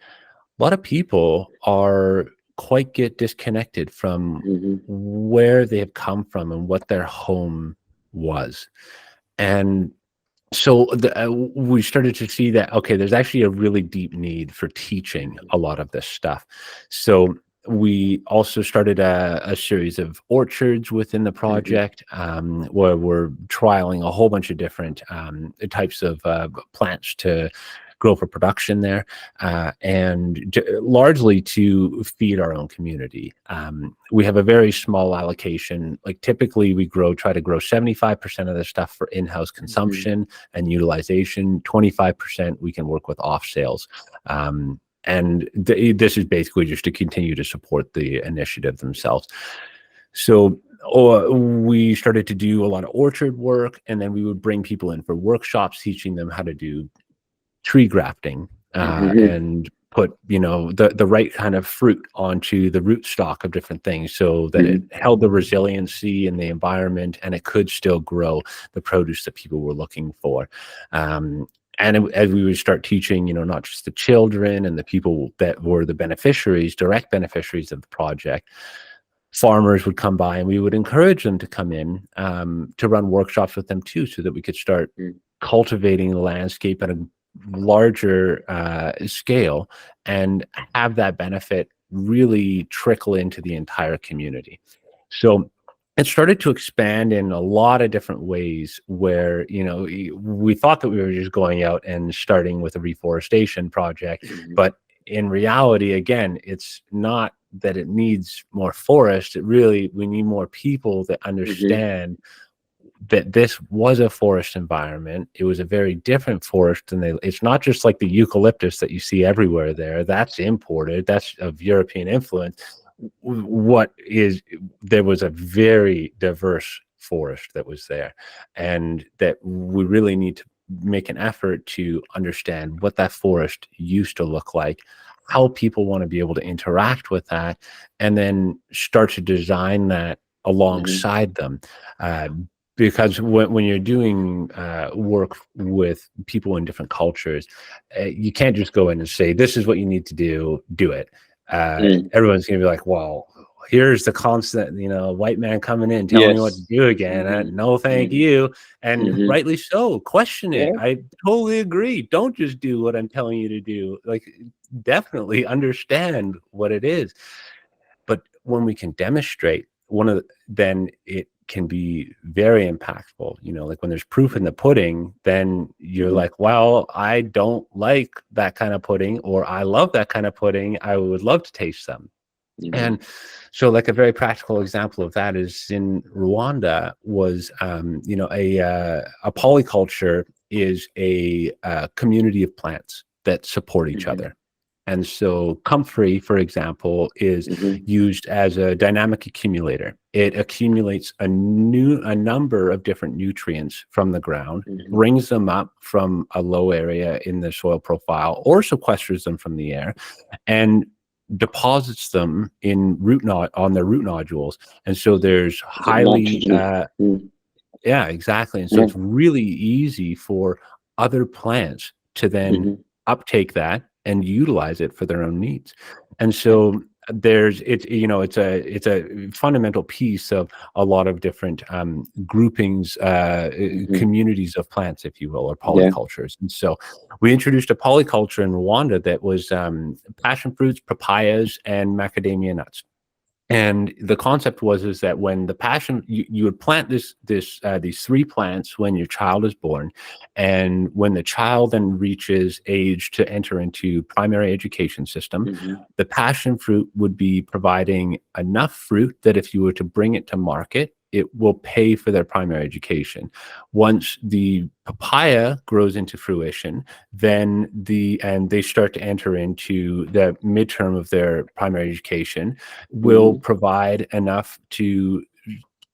a lot of people are quite disconnected from where they have come from and what their home was. And so we started to see that, okay, there's actually a really deep need for teaching a lot of this stuff. So we also started a series of orchards within the project, where we're trialing a whole bunch of different types of plants to grow for production there, and largely to feed our own community. We have a very small allocation. Like typically we try to grow 75% of the stuff for in-house consumption and utilization. 25% we can work with off sales. And this is basically just to continue to support the initiative themselves. So we started to do a lot of orchard work, and then we would bring people in for workshops, teaching them how to do tree grafting and put the right kind of fruit onto the rootstock of different things, so that it held the resiliency in the environment and it could still grow the produce that people were looking for. As we would start teaching, not just the children and the people that were the direct beneficiaries of the project, farmers would come by, and we would encourage them to come in to run workshops with them too, so that we could start cultivating the landscape at a larger scale and have that benefit really trickle into the entire community. So it started to expand in a lot of different ways, where we thought that we were just going out and starting with a reforestation project, but in reality, again, it's not that it needs more forest. We need more people that understand that this was a forest environment. It was a very different forest than it's not just like the eucalyptus that you see everywhere there. That's imported. That's of European influence. There was a very diverse forest that was there, and that we really need to make an effort to understand what that forest used to look like, how people want to be able to interact with that, and then start to design that alongside them. Because when you're doing work with people in different cultures, you can't just go in and say, this is what you need to do it. Everyone's going to be like, well, here's the constant, white man coming in telling you what to do again. No, thank you. And rightly so. Question it. I totally agree. Don't just do what I'm telling you to do. Like, definitely understand what it is. But when we can demonstrate, then it can be very impactful. Like when there's proof in the pudding, then you're like, well, I don't like that kind of pudding, or I love that kind of pudding. I would love to taste some. And so like a very practical example of that is in Rwanda was, you know, a polyculture is a community of plants that support each other. And so comfrey, for example, is used as a dynamic accumulator. It accumulates a number of different nutrients from the ground, brings them up from a low area in the soil profile, or sequesters them from the air, and deposits them in on their root nodules. And so there's highly yeah, exactly. And so it's really easy for other plants to then uptake that and utilize it for their own needs. And so it's a fundamental piece of a lot of different groupings, communities of plants, if you will, or polycultures. And so we introduced a polyculture in Rwanda that was passion fruits, papayas, and macadamia nuts. And the concept is that when the passion, you would plant these 3 plants when your child is born, and when the child then reaches age to enter into primary education system, the passion fruit would be providing enough fruit that if you were to bring it to market, it will pay for their primary education. Once the papaya grows into fruition, then they start to enter into the midterm of their primary education, will provide enough to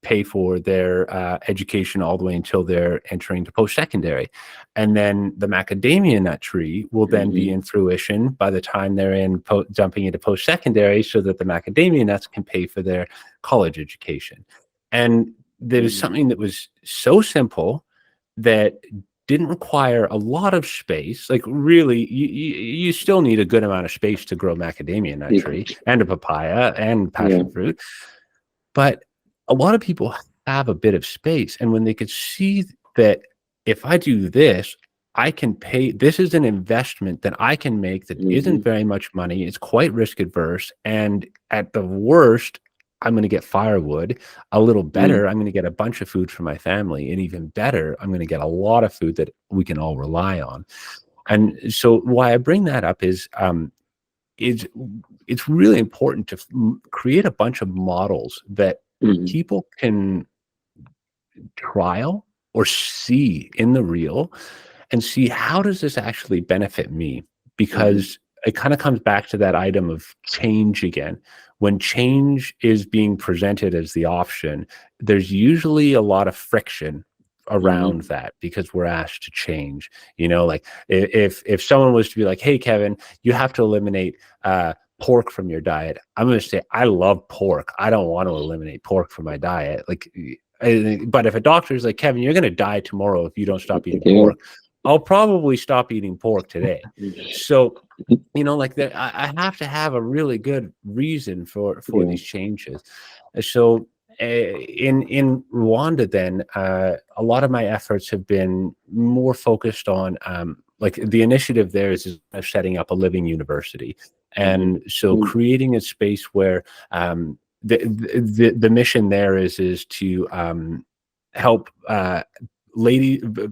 pay for their education all the way until they're entering to post-secondary. And then the macadamia nut tree will then be in fruition by the time they're jumping into post-secondary, so that the macadamia nuts can pay for their college education. And there was something that was so simple that didn't require a lot of space. Like really, you still need a good amount of space to grow macadamia nut tree and a papaya and passion fruit. But a lot of people have a bit of space. And when they could see that if I do this, I can pay, this is an investment that I can make that isn't very much money. It's quite risk adverse. And at the worst, I'm going to get firewood. A little better, I'm going to get a bunch of food for my family. And even better, I'm going to get a lot of food that we can all rely on. And so why I bring that up is it's really important to create a bunch of models that people can trial or see in the real and see, how does this actually benefit me? Because it kind of comes back to that item of change again. When change is being presented as the option, there's usually a lot of friction around that, because we're asked to change. You know, like if someone was to be like, hey, Kevin, you have to eliminate pork from your diet, I'm going to say, I love pork. I don't want to eliminate pork from my diet. Like, but if a doctor is like, Kevin, you're going to die tomorrow if you don't stop eating pork, I'll probably stop eating pork today. So, you know, like that, I have to have a really good reason for these changes. So in Rwanda, then a lot of my efforts have been more focused on like the initiative there is setting up a living university. And so creating a space where the mission there is to help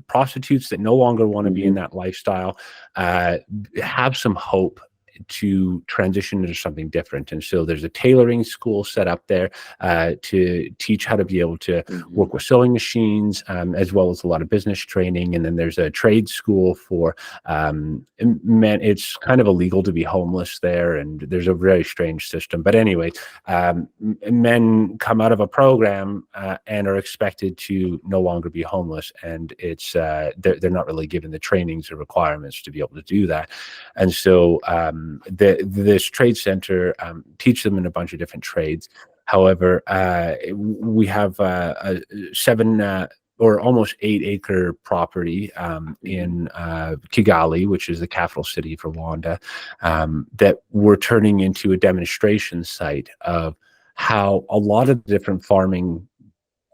prostitutes that no longer want to be in that lifestyle have some hope to transition into something different. And so there's a tailoring school set up there to teach how to be able to work with sewing machines, as well as a lot of business training. And then there's a trade school for men. It's kind of illegal to be homeless there, and there's a very strange system. But anyway, men come out of a program and are expected to no longer be homeless, and it's they're not really given the trainings or requirements to be able to do that. And so this trade center teach them in a bunch of different trades. However, we have a 7 or almost 8-acre property in Kigali, which is the capital city for Rwanda, that we're turning into a demonstration site of how a lot of different farming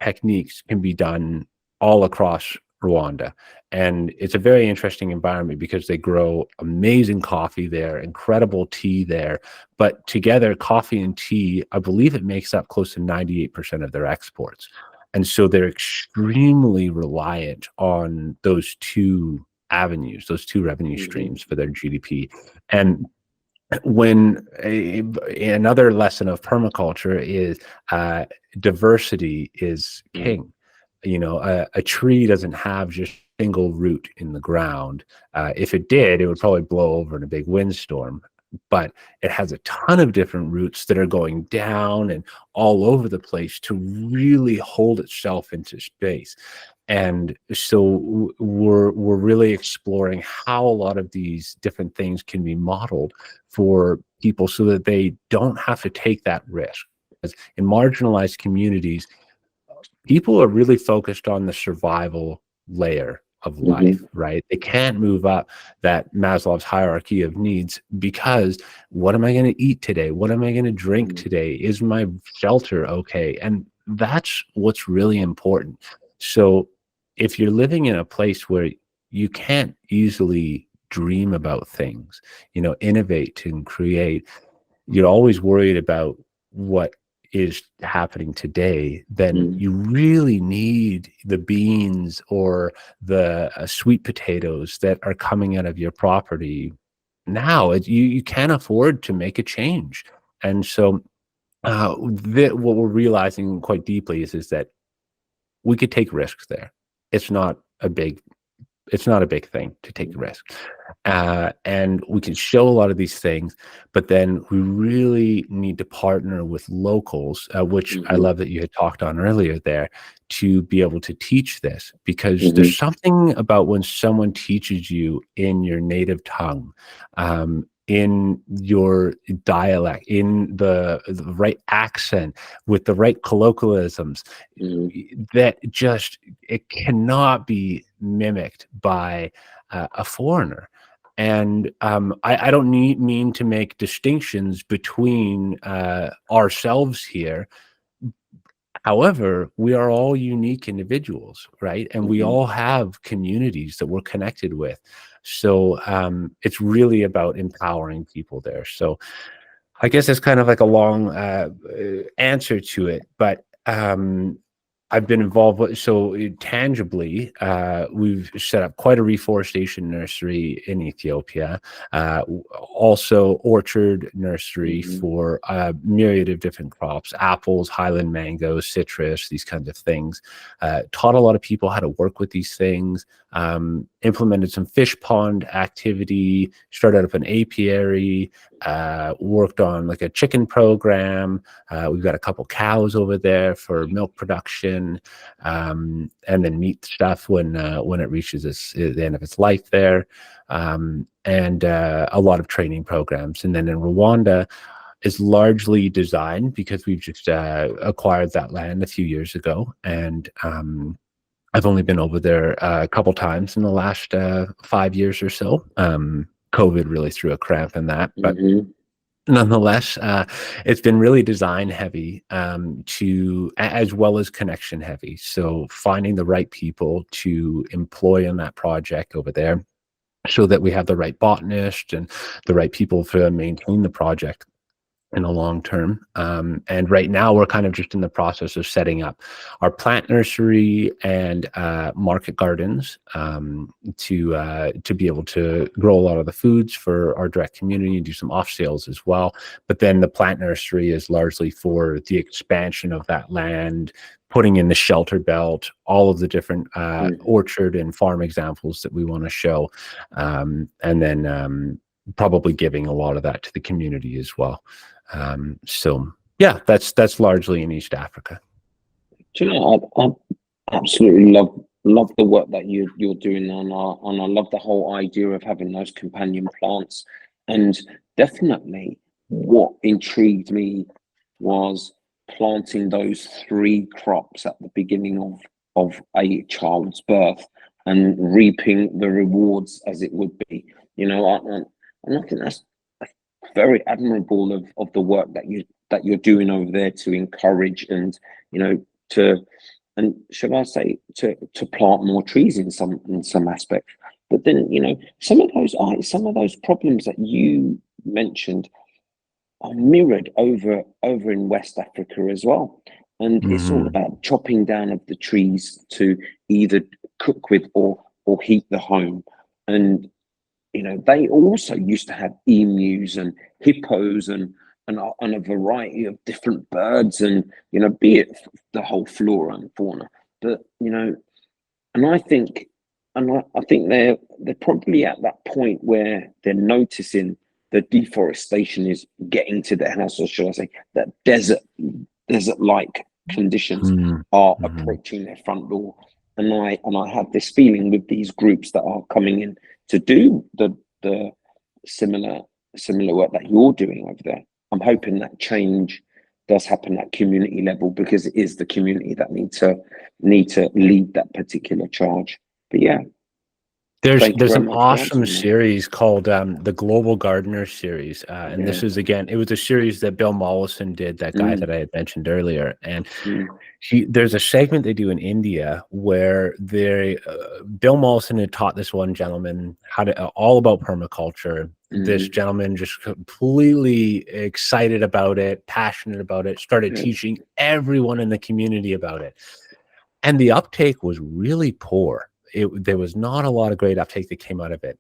techniques can be done all across Rwanda. And it's a very interesting environment because they grow amazing coffee there, incredible tea there. But together, coffee and tea, I believe it makes up close to 98% of their exports. And so they're extremely reliant on those two avenues, those two revenue streams for their GDP. And Another lesson of permaculture is diversity is king. You know, a tree doesn't have just single root in the ground. If it did, it would probably blow over in a big windstorm. But it has a ton of different roots that are going down and all over the place to really hold itself into space. And so we're really exploring how a lot of these different things can be modeled for people so that they don't have to take that risk. Because in marginalized communities, people are really focused on the survival layer of life, right? They can't move up that Maslow's hierarchy of needs because what am I going to eat today? What am I going to drink today? Is my shelter okay? And that's what's really important. So if you're living in a place where you can't easily dream about things, you know, innovate and create, you're always worried about what is happening today, then you really need the beans or the sweet potatoes that are coming out of your property now. You can't afford to make a change. And so what we're realizing quite deeply is that we could take risks there. It's not a big thing to take a risk. And we can show a lot of these things, but then we really need to partner with locals, which I love that you had talked on earlier there, to be able to teach this, because there's something about when someone teaches you in your native tongue, in your dialect, in the right accent, with the right colloquialisms, that just, it cannot be mimicked by a foreigner. And I don't mean to make distinctions between ourselves here. However, we are all unique individuals, right? And we all have communities that we're connected with. So it's really about empowering people there. So I guess it's kind of like a long answer to it, but I've been involved with, so tangibly, we've set up quite a reforestation nursery in Ethiopia, also orchard nursery for a myriad of different crops, apples, highland mangoes, citrus, these kinds of things. Taught a lot of people how to work with these things, implemented some fish pond activity, started up an apiary, worked on like a chicken program. We've got a couple cows over there for milk production, and then meat stuff when it reaches the end of its life there, and a lot of training programs. And then in Rwanda is largely designed because we've just acquired that land a few years ago, and I've only been over there a couple times in the last 5 years or so. COVID really threw a cramp in that, but nonetheless, it's been really design heavy, as well as connection heavy. So finding the right people to employ in that project over there, so that we have the right botanist and the right people to maintain the project in the long term. And right now we're kind of just in the process of setting up our plant nursery and market gardens, to be able to grow a lot of the foods for our direct community and do some off sales as well. But then the plant nursery is largely for the expansion of that land, putting in the shelter belt, all of the different orchard and farm examples that we want to show, and then probably giving a lot of that to the community as well. So yeah, that's largely in East Africa. Do you know, I absolutely love the work that you're doing, and I love the whole idea of having those companion plants. And definitely what intrigued me was planting those 3 crops at the beginning of a child's birth and reaping the rewards as it would be. You know, and I think that's very admirable of the work that you're doing over there to encourage and, you know, and should I say to plant more trees in some aspect. But then, you know, some of those problems that you mentioned are mirrored over in West Africa as well. And it's all about chopping down of the trees to either cook with or heat the home. And you know, they also used to have emus and hippos and a variety of different birds, and you know, be it the whole flora and fauna. But you know, and I think, I think they're probably at that point where they're noticing the deforestation is getting to their house, or should I say, that desert-like conditions are approaching their front door. And I have this feeling with these groups that are coming in to do the similar work that you're doing over there. I'm hoping that change does happen at community level, because it is the community that need to lead that particular charge. But yeah, there's an awesome series called the Global Gardener series, and this is, again, it was a series that Bill Mollison did, that guy that I had mentioned earlier, and there's a segment they do in India where Bill Mollison had taught this one gentleman how to all about permaculture. This gentleman just completely excited about it, passionate about it, started teaching everyone in the community about it, and the uptake was really poor. There was not a lot of great uptake that came out of it.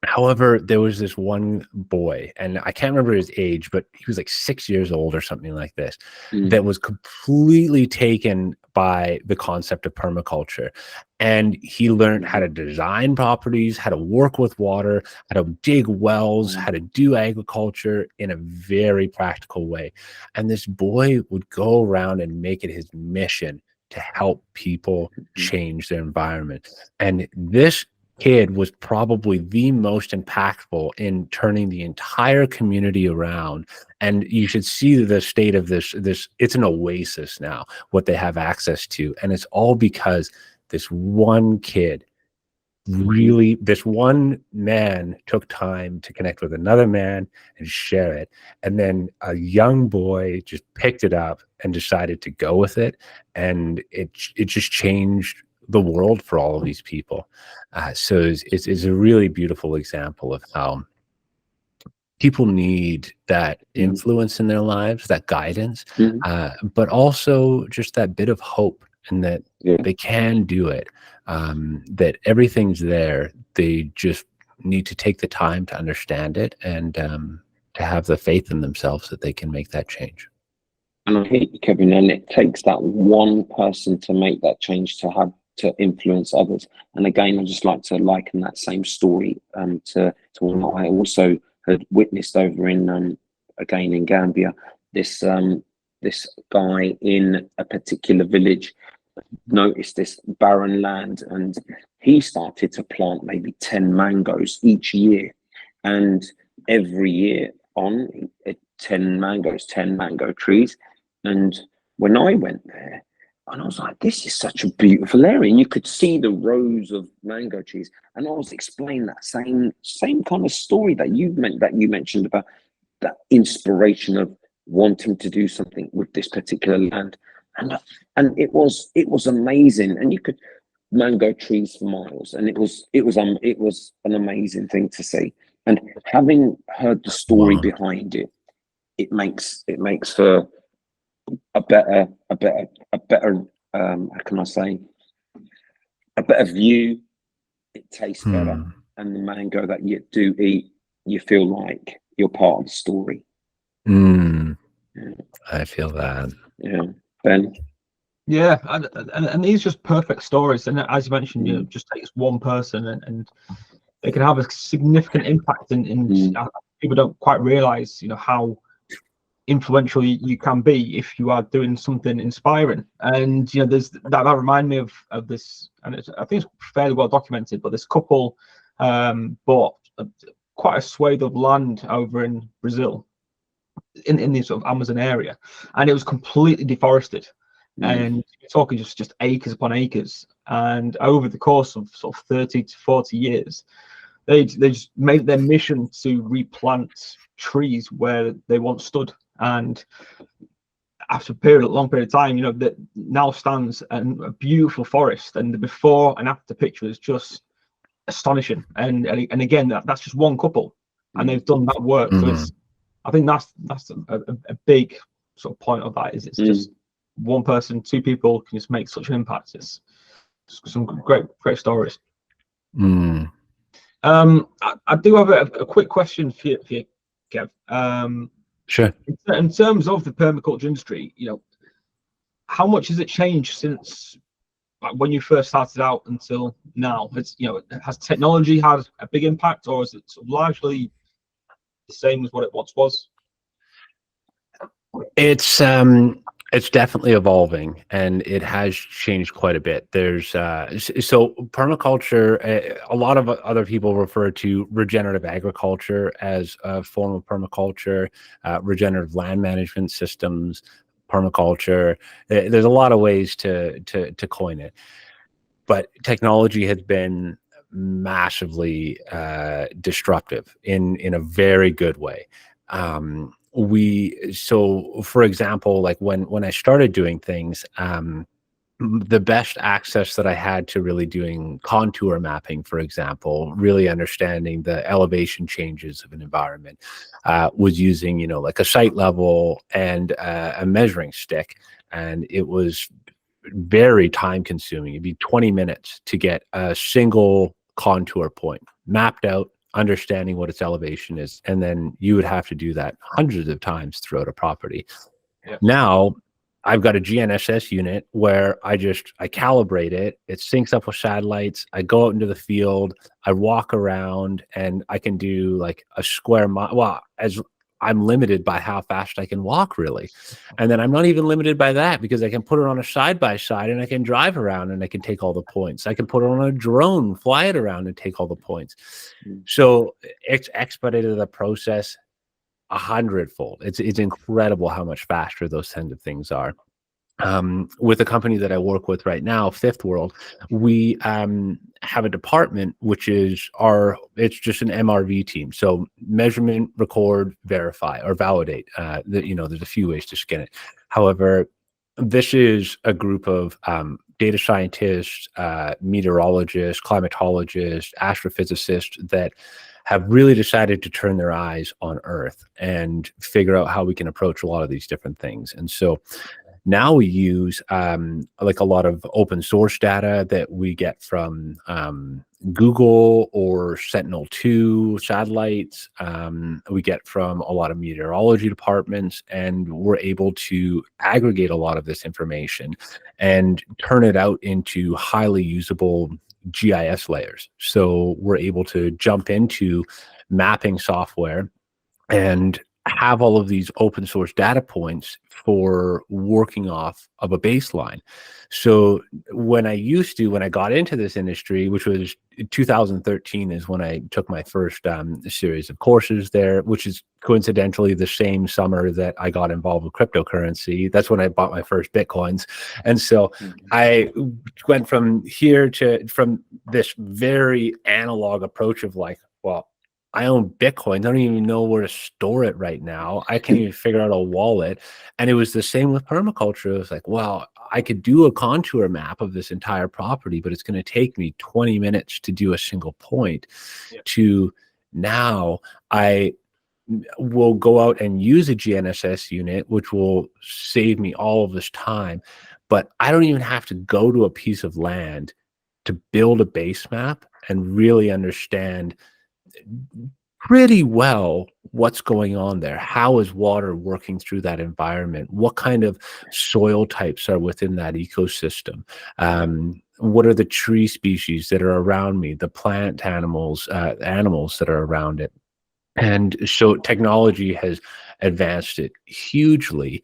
However, there was this one boy, and I can't remember his age, but he was like 6 years old or something like this, that was completely taken by the concept of permaculture. And he learned how to design properties, how to work with water, how to dig wells, how to do agriculture in a very practical way. And this boy would go around and make it his mission to help people change their environment. And this kid was probably the most impactful in turning the entire community around. And you should see the state of this it's an oasis now, what they have access to. And it's all because this one kid, really, this one man took time to connect with another man and share it. And then a young boy just picked it up and decided to go with it. And it just changed the world for all of these people. So it's a really beautiful example of how people need that influence in their lives, that guidance, but also just that bit of hope, and that they can do it, that everything's there. They just need to take the time to understand it, and to have the faith in themselves that they can make that change. And I hear you, Kevin, and it takes that one person to make that change, to influence others. And again, I just like to liken that same story to one that I also had witnessed over in again in Gambia. This guy in a particular village noticed this barren land, and he started to plant maybe 10 mangoes each year, and every year on 10 mangoes, 10 mango trees. And when I went there, and I was like, this is such a beautiful area, and you could see the rows of mango trees. And I was explaining that same kind of story that you mentioned about that inspiration of wanting to do something with this particular land. And it was amazing, and you could mango trees for miles, and it was an amazing thing to see. And having heard the story behind it, it makes for a better how can I say, a better view. It tastes better, and the mango that you do eat, you feel like you're part of the story. I feel that. Ben? Yeah, and these are just perfect stories, and as you mentioned, it just takes one person, and they can have a significant impact in people don't quite realize, how influential you can be if you are doing something inspiring. And there's that remind me of this, and I think it's fairly well documented, but this couple bought quite a swathe of land over in Brazil, in the sort of Amazon area, and it was completely deforested. And you're talking just acres upon acres, and over the course of sort of 30 to 40 years, they just made their mission to replant trees where they once stood. And after a long period of time, that now stands a beautiful forest, and the before and after picture is just astonishing. And again, that's just one couple, and they've done that work. So I think that's a big sort of point of that, is it's just one person, two people can just make such an impact. It's some great stories. I do have a quick question for you, Kev. Sure. In terms of the permaculture industry, how much has it changed since when you first started out until now? Has technology had a big impact, or is it sort of largely the same as what it once was? It's definitely evolving, and it has changed quite a bit. There's so permaculture, a lot of other people refer to regenerative agriculture as a form of permaculture, regenerative land management systems, permaculture. There's a lot of ways to coin it, but technology has been massively disruptive in a very good way. So for example, like when I started doing things, the best access that I had to really doing contour mapping, for example, really understanding the elevation changes of an environment, was using, like a site level and a measuring stick. And it was very time consuming. It'd be 20 minutes to get a single contour point mapped out, understanding what its elevation is, and then you would have to do that hundreds of times throughout a property. Yeah. Now I've got a GNSS unit where I calibrate it, it syncs up with satellites, I go out into the field, I walk around, and I can do like a square mile. Well, as I'm limited by how fast I can walk, really. And then I'm not even limited by that, because I can put it on a side-by-side and I can drive around and I can take all the points. I can put it on a drone, fly it around and take all the points. So it's expedited the process 100-fold. It's incredible how much faster those kinds of things are. With the company that I work with right now, Fifth World, we have a department which is it's just an MRV team. So measurement, record, verify, or validate. There's a few ways to skin it. However, this is a group of data scientists, meteorologists, climatologists, astrophysicists that have really decided to turn their eyes on Earth and figure out how we can approach a lot of these different things. And so now we use like a lot of open source data that we get from Google or Sentinel-2 satellites. We get from a lot of meteorology departments, and we're able to aggregate a lot of this information and turn it out into highly usable GIS layers. So we're able to jump into mapping software and have all of these open source data points for working off of a baseline. So when I got into this industry, which was 2013 is when I took my first series of courses there, which is coincidentally the same summer that I got involved with cryptocurrency. That's when I bought my first Bitcoins. And so I went from this very analog approach of like, well, I own Bitcoin. I don't even know where to store it right now. I can't even figure out a wallet. And it was the same with permaculture. It was like, well, I could do a contour map of this entire property, but it's going to take me 20 minutes to do a single point. Yeah. To now, I will go out and use a GNSS unit, which will save me all of this time. But I don't even have to go to a piece of land to build a base map and really understand pretty well what's going on there. How is water working through that environment? What kind of soil types are within that ecosystem? What are the tree species that are around me, the plant animals that are around it? And so technology has advanced it hugely.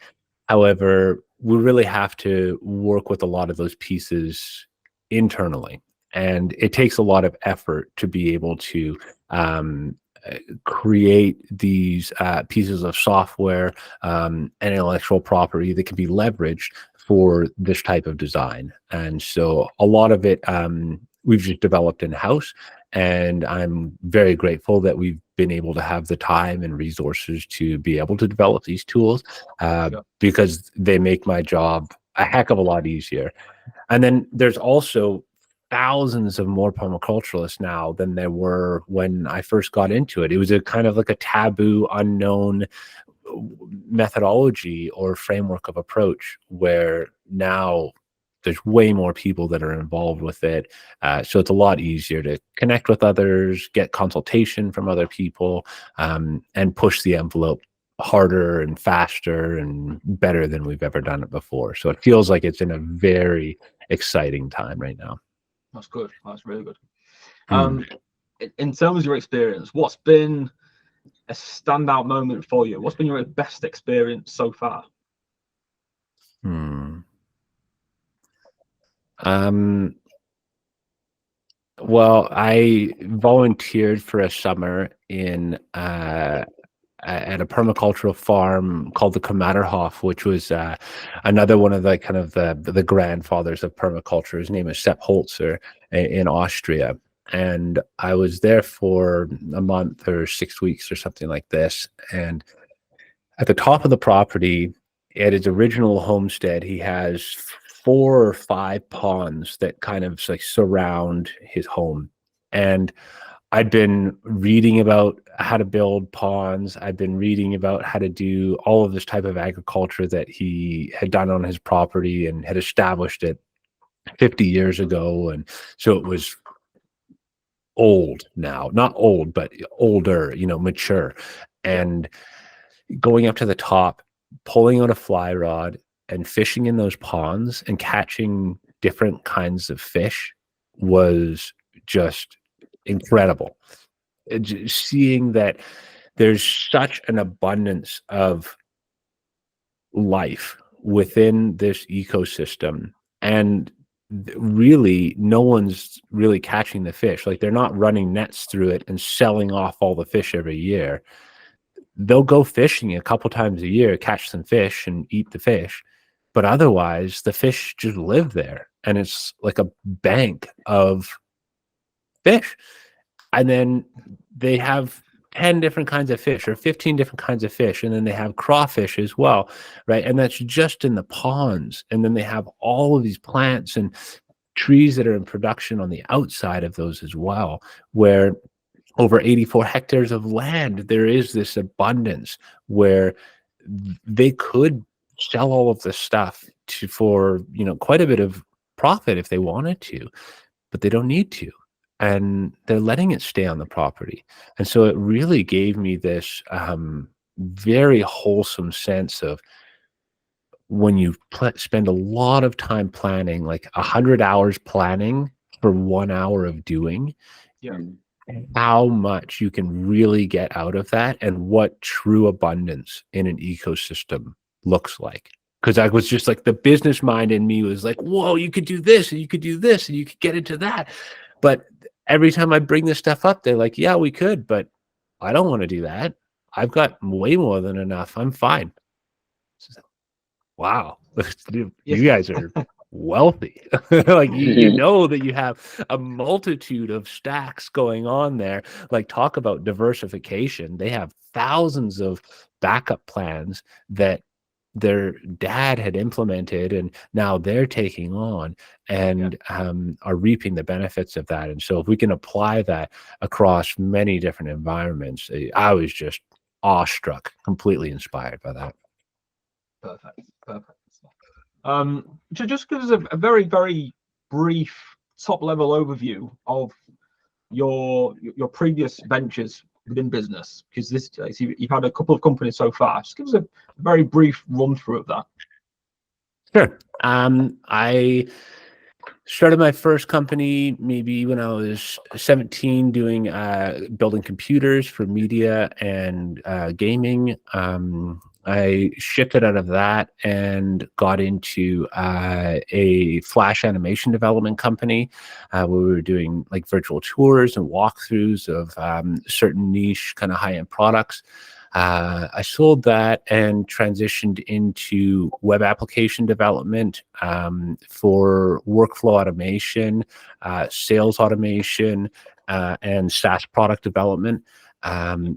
However, we really have to work with a lot of those pieces internally. And it takes a lot of effort to be able to create these pieces of software and intellectual property that can be leveraged for this type of design. And so a lot of it we've just developed in-house, and I'm very grateful that we've been able to have the time and resources to be able to develop these tools because they make my job a heck of a lot easier. And then there's also thousands of more permaculturalists now than there were when I first got into it. It was a kind of like a taboo, unknown methodology or framework of approach, where now there's way more people that are involved with it. So it's a lot easier to connect with others, get consultation from other people, and push the envelope harder and faster and better than we've ever done it before. So it feels like it's in a very exciting time right now. That's good. That's really good. In terms of your experience, what's been a standout moment for you? What's been your best experience so far? Well, I volunteered for a summer in at a permacultural farm called the Kommatterhof, which was another one of the kind of the grandfathers of permaculture. His name is Sepp Holzer in Austria. And I was there for a month or 6 weeks or something like this. And at the top of the property, at his original homestead, he has 4 or 5 ponds that kind of like surround his home. And I'd been reading about how to build ponds. I'd been reading about how to do all of this type of agriculture that he had done on his property and had established it 50 years ago. And so it was old now, not old, but older, mature. And going up to the top, pulling out a fly rod and fishing in those ponds and catching different kinds of fish was just incredible. Seeing that there's such an abundance of life within this ecosystem, and really no one's really catching the fish. Like, they're not running nets through it and selling off all the fish every year. They'll go fishing a couple times a year, catch some fish and eat the fish, but otherwise the fish just live there, and it's like a bank of fish. And then they have 10 different kinds of fish or 15 different kinds of fish, and then they have crawfish as well, right? And that's just in the ponds. And then they have all of these plants and trees that are in production on the outside of those as well, where over 84 hectares of land, there is this abundance where they could sell all of this stuff for quite a bit of profit if they wanted to, but they don't need to. And they're letting it stay on the property. And so it really gave me this very wholesome sense of, when you spend a lot of time planning, like 100 hours planning for 1 hour of doing, how much you can really get out of that, and what true abundance in an ecosystem looks like. Because I was just like, the business mind in me was like, whoa, you could do this and you could do this and you could get into that. But every time I bring this stuff up, they're like, yeah, we could, but I don't want to do that. I've got way more than enough. I'm fine. Wow. You guys are wealthy. Like, you know that you have a multitude of stacks going on there. Like, talk about diversification. They have thousands of backup plans that their dad had implemented, and now they're taking on and are reaping the benefits of that. And so if we can apply that across many different environments, I was just awestruck, completely inspired by that. Perfect. So just give us a very, very brief top level overview of your previous ventures within business, because you've had a couple of companies so far. Just give us a very brief run through of that. Sure. I started my first company maybe when I was 17, doing building computers for media and gaming. I shifted out of that and got into a flash animation development company where we were doing like virtual tours and walkthroughs of certain niche kind of high-end products. I sold that and transitioned into web application development for workflow automation, sales automation, and SaaS product development.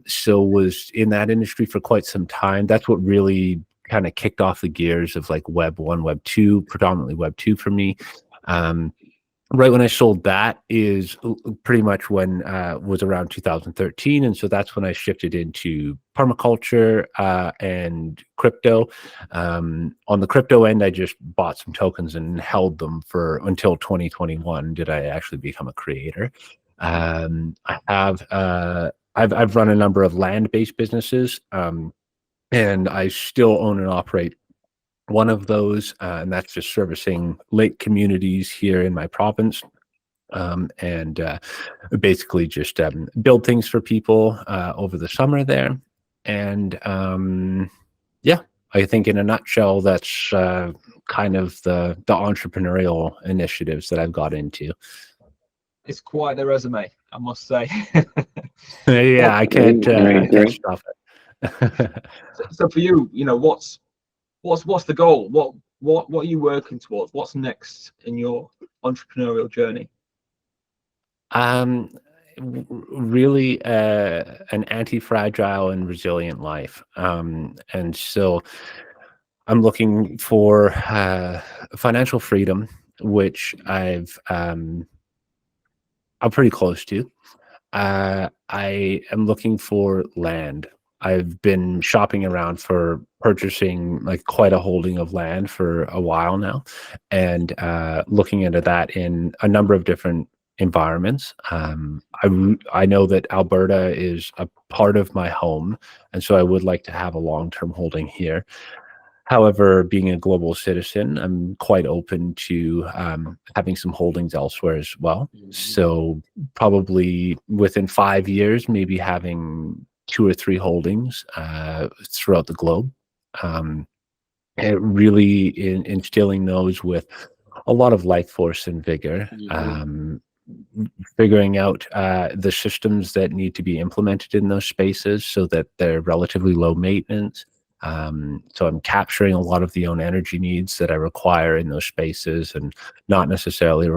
So was in that industry for quite some time. That's what really kind of kicked off the gears of like Web 1, Web 2, predominantly Web 2 for me. right when I sold that is pretty much when was around 2013, and so that's when I shifted into permaculture and crypto. On the crypto end, I just bought some tokens and held them for until 2021. Did I actually become a creator? I have I've run a number of land-based businesses, and I still own and operate one of those, and that's just servicing lake communities here in my province. And basically just build things for people over the summer there. And yeah, I think in a nutshell, that's kind of the entrepreneurial initiatives that I've got into. It's quite the resume, I must say. Yeah, I can't stop it. So for you, you know, what's the goal? What are you working towards? What's next in your entrepreneurial journey? Really an anti-fragile and resilient life. And so I'm looking for financial freedom, which I'm pretty close to. I am looking for land. I've been shopping around for purchasing like quite a holding of land for a while now, and looking into that in a number of different environments. I know that Alberta is a part of my home, and so I would like to have a long-term holding here. However, being a global citizen, I'm quite open to having some holdings elsewhere as well. So probably within 5 years, maybe having 2 or 3 holdings throughout the globe. And really instilling those with a lot of life force and vigor. Figuring out the systems that need to be implemented in those spaces so that they're relatively low maintenance. So I'm capturing a lot of the own energy needs that I require in those spaces, and not necessarily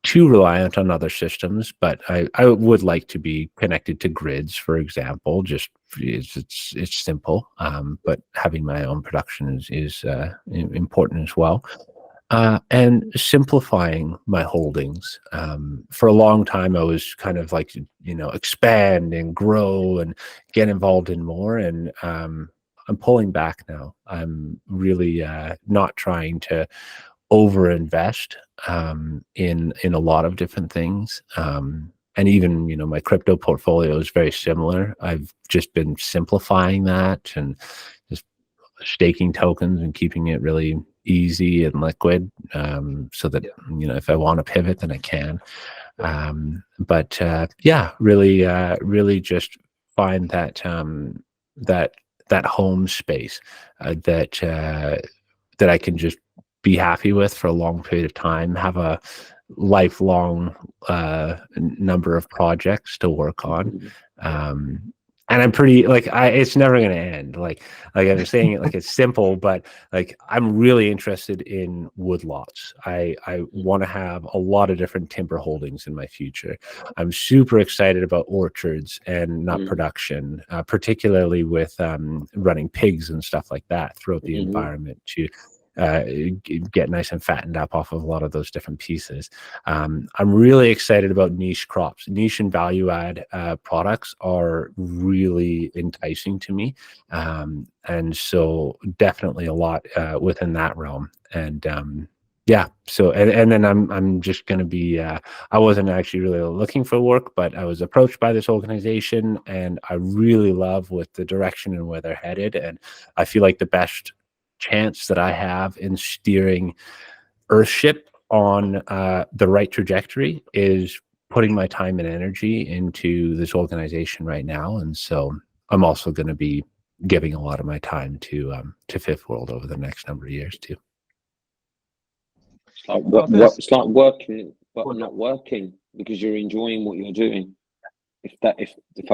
too reliant on other systems, but I would like to be connected to grids, for example. Just it's simple, but having my own production is important as well. And simplifying my holdings. For a long time, I was kind of like, expand and grow and get involved in more. And I'm pulling back now. I'm really not trying to overinvest in a lot of different things. And even, my crypto portfolio is very similar. I've just been simplifying that and just staking tokens and keeping it really easy and liquid, so that if I want to pivot, then I can. But yeah, really just find that that home space that I can just be happy with for a long period of time, have a lifelong number of projects to work on. And I'm pretty it's never going to end. Like I'm saying it like it's simple, but like I'm really interested in woodlots. I want to have a lot of different timber holdings in my future. I'm super excited about orchards and nut production, particularly with running pigs and stuff like that throughout the environment to get nice and fattened up off of a lot of those different pieces. I'm really excited about niche crops. Niche and value add products are really enticing to me, and so definitely a lot within that realm. And yeah, so and then I'm just going to be I wasn't actually really looking for work, but I was approached by this organization, and I really love with the direction and where they're headed, and I feel like the best chance that I have in steering Earthship on the right trajectory is putting my time and energy into this organization right now. And so I'm also going to be giving a lot of my time to Fifth World over the next number of years too. It's like working but not working because you're enjoying what you're doing. If I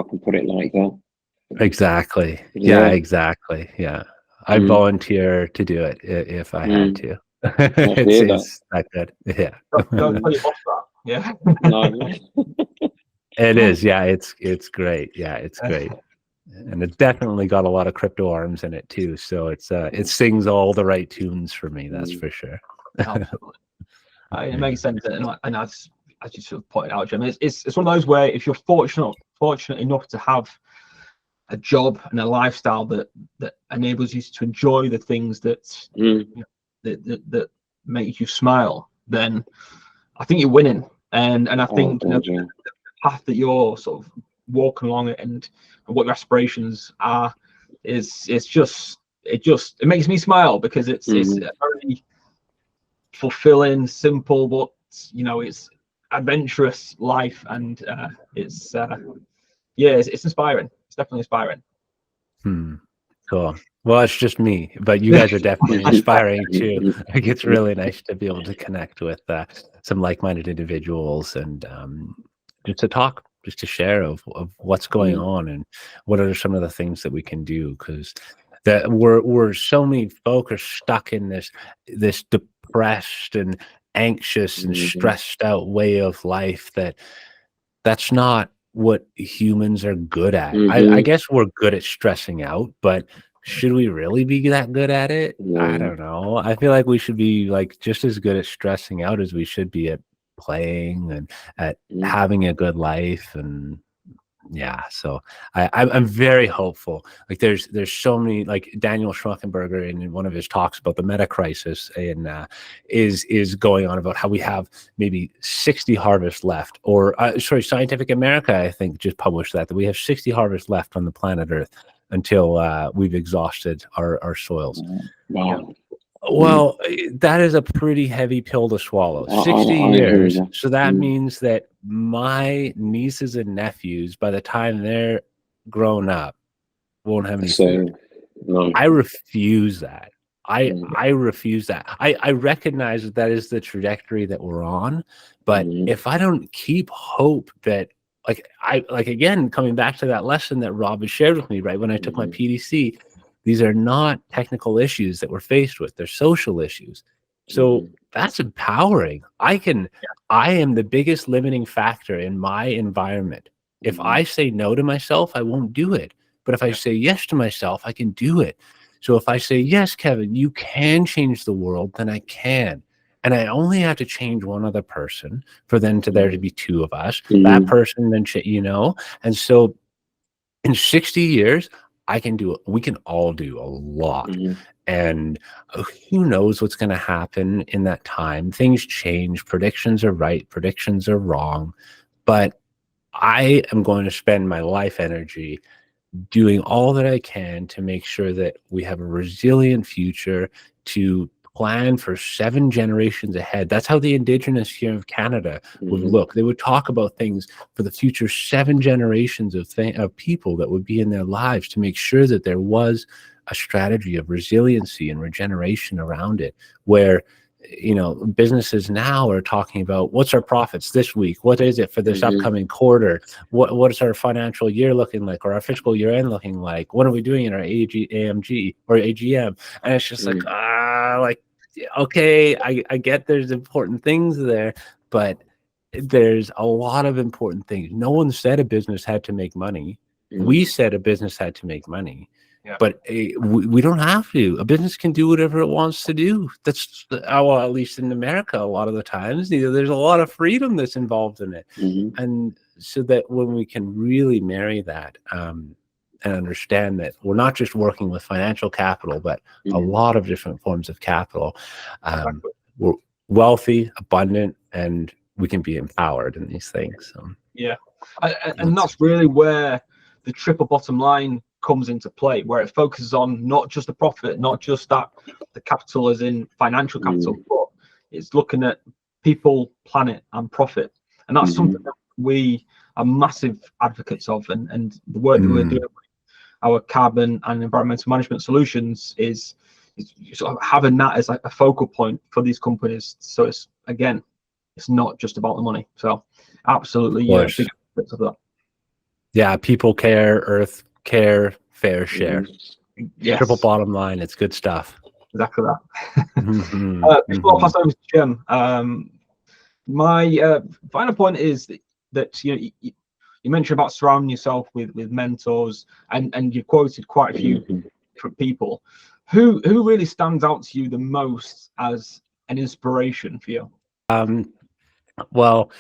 can put it like that. Exactly. Yeah, exactly. Yeah. I'd volunteer to do it if I had to. It's that good. Yeah. Don't tell your boss that. Yeah. No. It is. Yeah. It's great. Yeah. It's great. And it's definitely got a lot of crypto arms in it too. So it sings all the right tunes for me. That's for sure. Absolutely. It makes sense, and as you sort of pointed out, Jim, it's one of those where if you're fortunate enough to have a job and a lifestyle that enables you to enjoy the things that that make you smile, then I think you're winning. And I think the path that you're sort of walking along it and what your aspirations are it makes me smile, because it's a very fulfilling, simple, but it's adventurous life, and it's inspiring. It's definitely inspiring. Cool. Well, it's just me, but you guys are definitely inspiring too. Like, it's really nice to be able to connect with some like-minded individuals, and just to talk, just to share of what's going on and what are some of the things that we can do, because that we're so many folk are stuck in this depressed and anxious and stressed out way of life that's not what humans are good at. I guess we're good at stressing out, but should we really be that good at it? I don't know. I feel like we should be like just as good at stressing out as we should be at playing and at having a good life. And yeah, so I'm very hopeful. Like there's so many, like Daniel Schmuckenberger in one of his talks about the meta crisis and is going on about how we have maybe 60 harvests left, or Scientific America, I think, just published that we have 60 harvests left on the planet Earth until we've exhausted our soils. Wow. Well, that is a pretty heavy pill to swallow. 60 years. So that means that my nieces and nephews, by the time they're grown up, won't have any food. No. I refuse that. I refuse that. I recognize that is the trajectory that we're on, but if I don't keep hope that, again, coming back to that lesson that Rob has shared with me, right, when I took my PDC, these are not technical issues that we're faced with. They're social issues. So that's empowering. I am the biggest limiting factor in my environment. If I say no to myself, I won't do it. But if I say yes to myself, I can do it. So if I say, yes, Kevin, you can change the world, then I can. And I only have to change one other person for there to be two of us. That person, then, and so in 60 years, I can do it. We can all do a lot. And who knows what's going to happen in that time. Things change. Predictions are right. Predictions are wrong. But I am going to spend my life energy doing all that I can to make sure that we have a resilient future, to plan for 7 generations ahead. That's how the Indigenous here of Canada would look. They would talk about things for the future 7 generations of people that would be in their lives, to make sure that there was a strategy of resiliency and regeneration around it, where businesses now are talking about what's our profits this week, what is it for this upcoming quarter, what is our financial year looking like, or our fiscal year end looking like, what are we doing in our AMG or AGM, and it's just okay, I get there's important things there, but there's a lot of important things. No one said a business had to make money. We said a business had to make money. But we don't have to. A business can do whatever it wants to do. That's, well, at least in America, a lot of the times, there's a lot of freedom that's involved in it. And so that when we can really marry that and understand that we're not just working with financial capital, but a lot of different forms of capital, we're wealthy, abundant, and we can be empowered in these things. So. And that's really where the triple bottom line comes into play, where it focuses on not just the profit, not just that the capital as in financial capital, but it's looking at people, planet, and profit. And that's something that we are massive advocates of, and the work that we're doing with our carbon and environmental management solutions is sort of having that as like a focal point for these companies. So it's not just about the money. So absolutely, big aspects of that. Yeah, people care, earth care, fair share. Triple bottom line, it's good stuff. Exactly that. Before I pass over to Jim, my final point is that you mentioned about surrounding yourself with mentors, and you quoted quite a few different people. Who really stands out to you the most as an inspiration for you? Well,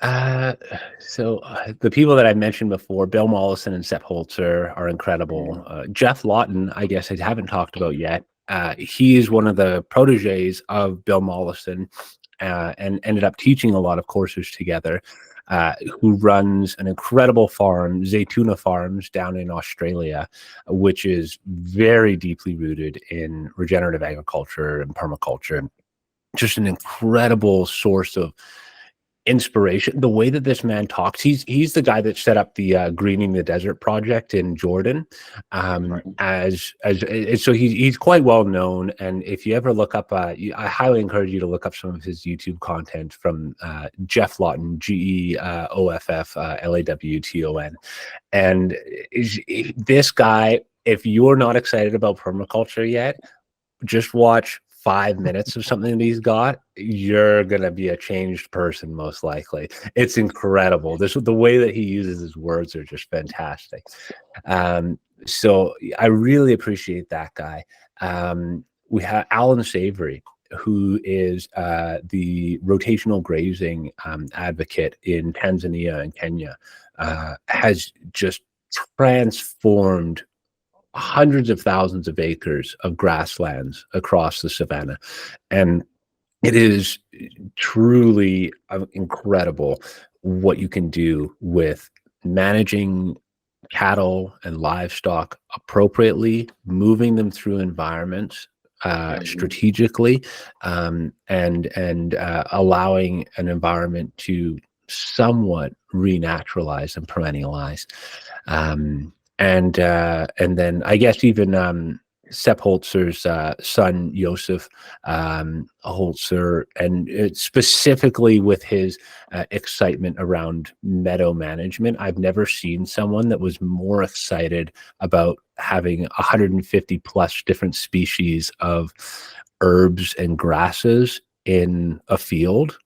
the people that I mentioned before, Bill Mollison and Sepp Holzer, are incredible. Jeff Lawton, I guess I haven't talked about yet. He is one of the proteges of Bill Mollison, and ended up teaching a lot of courses together. Who runs an incredible farm, Zaytuna Farms, down in Australia, which is very deeply rooted in regenerative agriculture and permaculture. Just an incredible source of inspiration. The way that this man talks, he's the guy that set up the Greening the Desert project in Jordan. So he's quite well known. And if you ever look up, I highly encourage you to look up some of his YouTube content from Jeff Lawton, GEOFF, LAWTON. And this guy, if you're not excited about permaculture yet, just watch 5 minutes of something that he's got, you're gonna be a changed person, most likely. It's incredible. The way that he uses his words are just fantastic. So I really appreciate that guy. We have Alan Savory, who is the rotational grazing advocate in Tanzania and Kenya, has just transformed hundreds of thousands of acres of grasslands across the savannah. And it is truly incredible what you can do with managing cattle and livestock appropriately, moving them through environments strategically, and allowing an environment to somewhat renaturalize and perennialize. And then I guess even Sepp Holzer's son, Josef Holzer, and specifically with his excitement around meadow management. I've never seen someone that was more excited about having 150 plus different species of herbs and grasses in a field,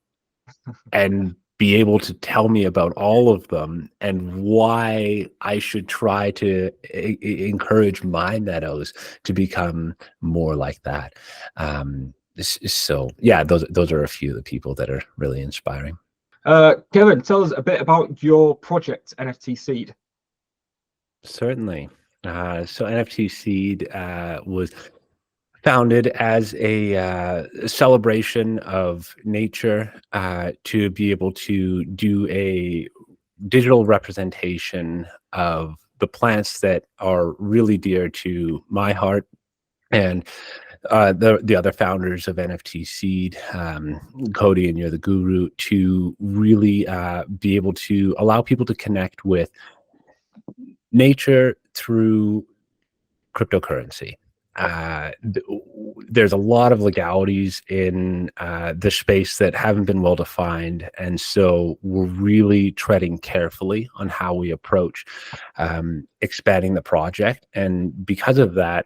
and be able to tell me about all of them and why I should try to encourage my meadows to become more like that. So yeah, those are a few of the people that are really inspiring. Kevin, tell us a bit about your project, NFT Seed. Certainly. So NFT Seed was founded as a celebration of nature, to be able to do a digital representation of the plants that are really dear to my heart and the other founders of NFT Seed, Cody and You're the Guru, to really be able to allow people to connect with nature through cryptocurrency. There's a lot of legalities in the space that haven't been well defined, and so we're really treading carefully on how we approach expanding the project. And because of that,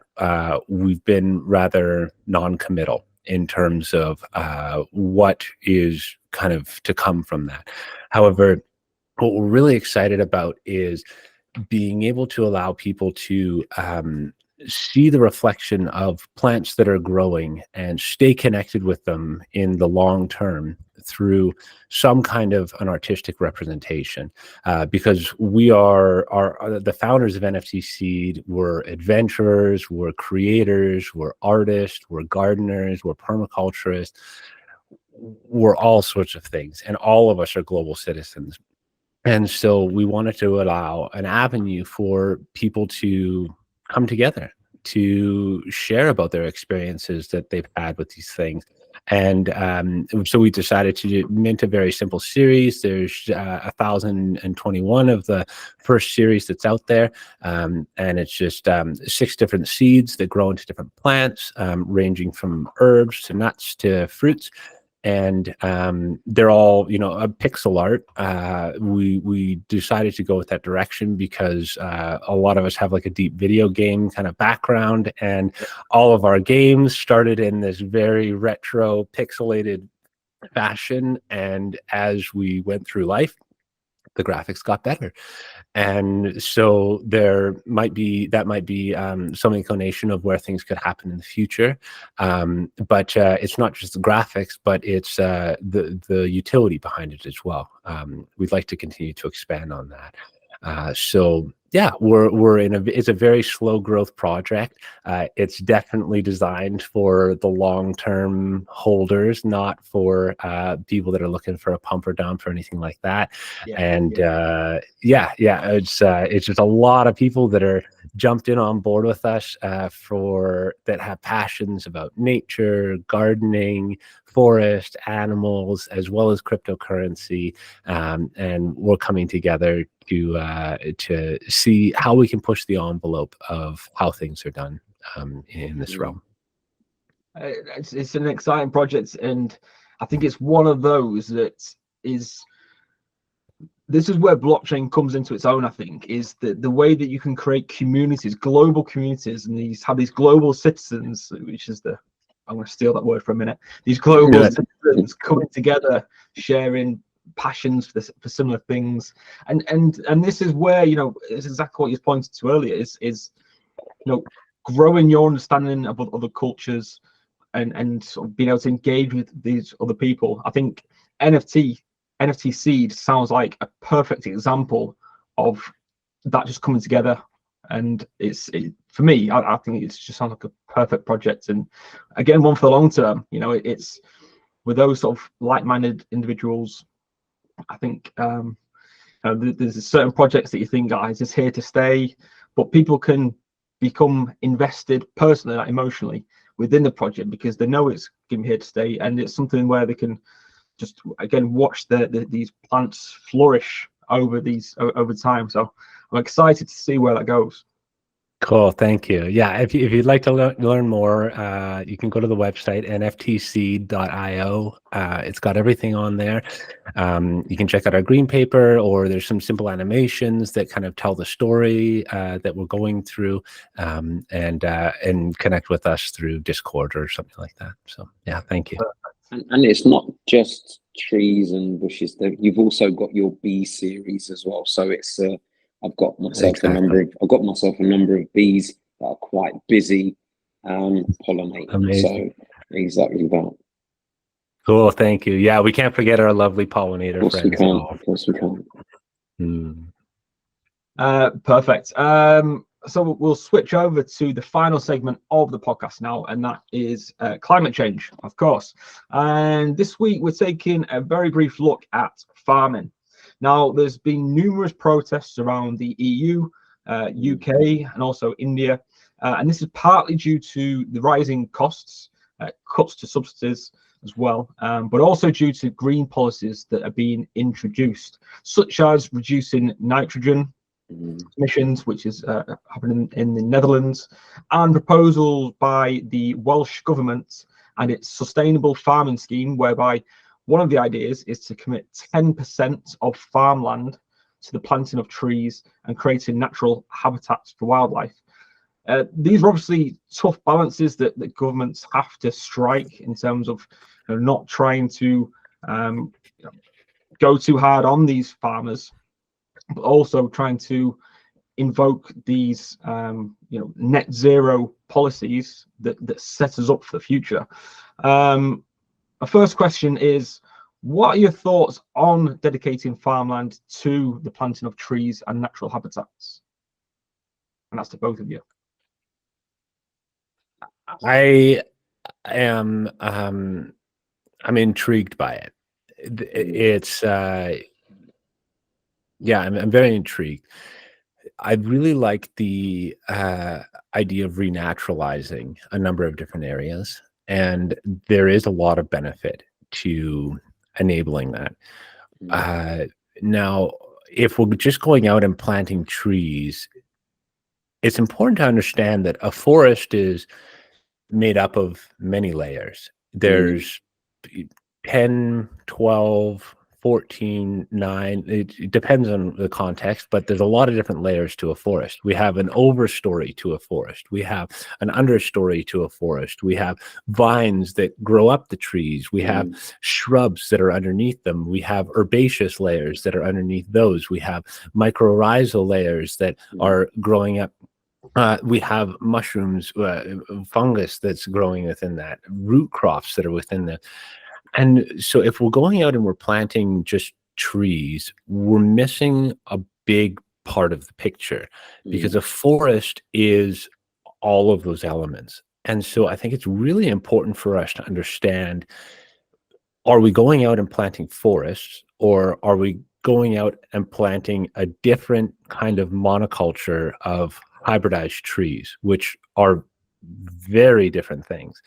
we've been rather non-committal in terms of what is kind of to come from that. However, what we're really excited about is being able to allow people to see the reflection of plants that are growing and stay connected with them in the long term through some kind of an artistic representation, because we are the founders of NFT Seed. We're adventurers, we're creators, we're artists, we're gardeners, we're permaculturists, we're all sorts of things, and all of us are global citizens. And so we wanted to allow an avenue for people to come together, to share about their experiences that they've had with these things. And so we decided to mint a very simple series. There's 1,021 of the first series that's out there. And it's just 6 different seeds that grow into different plants, ranging from herbs to nuts to fruits. And they're all, a pixel art. We decided to go with that direction because a lot of us have like a deep video game kind of background, and all of our games started in this very retro pixelated fashion. And as we went through life, the graphics got better. And so that might be some inclination of where things could happen in the future. But it's not just the graphics, but it's the utility behind it as well. We'd like to continue to expand on that. So yeah, it's a very slow growth project. It's definitely designed for the long-term holders, not for people that are looking for a pump or dump or anything like that. It's just a lot of people that are jumped in on board with us that have passions about nature, gardening, forest, animals, as well as cryptocurrency, and we're coming together to see how we can push the envelope of how things are done in this realm. It's an exciting project, and I think it's one of those that is. This is where blockchain comes into its own. I think is the way that you can create communities, global communities, and have these global citizens, which is I'm going to steal that word for a minute. These global citizens coming together, sharing passions for similar things, and this is where it's exactly what you pointed to earlier. Is growing your understanding of other cultures, and sort of being able to engage with these other people. I think NFT Seed sounds like a perfect example of that just coming together. And for me, I think it just sounds like a perfect project, and again, one for the long term. It's with those sort of like-minded individuals. I think there's certain projects that you think, guys, it's here to stay, but people can become invested personally, emotionally within the project because they know it's here to stay, and it's something where they can just again watch these plants flourish over time. So I'm excited to see where that goes. Cool, thank you. Yeah, if you'd like to learn more, you can go to the website nftseed.io. It's got everything on there. You can check out our green paper, or there's some simple animations that kind of tell the story that we're going through, and connect with us through Discord or something like that. So yeah, thank you. And it's not just trees and bushes. You've also got your bee series as well. So it's I've got myself a number of bees that are quite busy pollinating. Amazing. So exactly that. Cool, thank you. Yeah, we can't forget our lovely pollinator friends. Of course we can't. Perfect. So we'll switch over to the final segment of the podcast now, and that is climate change, of course. And this week we're taking a very brief look at farming. Now, there's been numerous protests around the EU, UK, and also India, and this is partly due to the rising costs, cuts to subsidies as well, but also due to green policies that are being introduced, such as reducing nitrogen emissions, which is happening in the Netherlands, and proposals by the Welsh government and its sustainable farming scheme, whereby one of the ideas is to commit 10% of farmland to the planting of trees and creating natural habitats for wildlife. These are obviously tough balances that governments have to strike in terms of not trying to go too hard on these farmers, but also trying to invoke these net zero policies that set us up for the future. My first question is, what are your thoughts on dedicating farmland to the planting of trees and natural habitats? And that's to both of you. I am I'm intrigued by it. It's I'm very intrigued. I really like the idea of renaturalizing a number of different areas, and there is a lot of benefit to enabling that. Now, if we're just going out and planting trees, it's important to understand that a forest is made up of many layers. There's 10, 12, 14, 9, it depends on the context, but there's a lot of different layers to a forest. We have an overstory to a forest. We have an understory to a forest. We have vines that grow up the trees. We have shrubs that are underneath them. We have herbaceous layers that are underneath those. We have mycorrhizal layers that are growing up. We have mushrooms, fungus that's growing within that, root crops that are within that. And so if we're going out and we're planting just trees, we're missing a big part of the picture, because a forest is all of those elements. And so I think it's really important for us to understand, are we going out and planting forests, or are we going out and planting a different kind of monoculture of hybridized trees, which are very different things?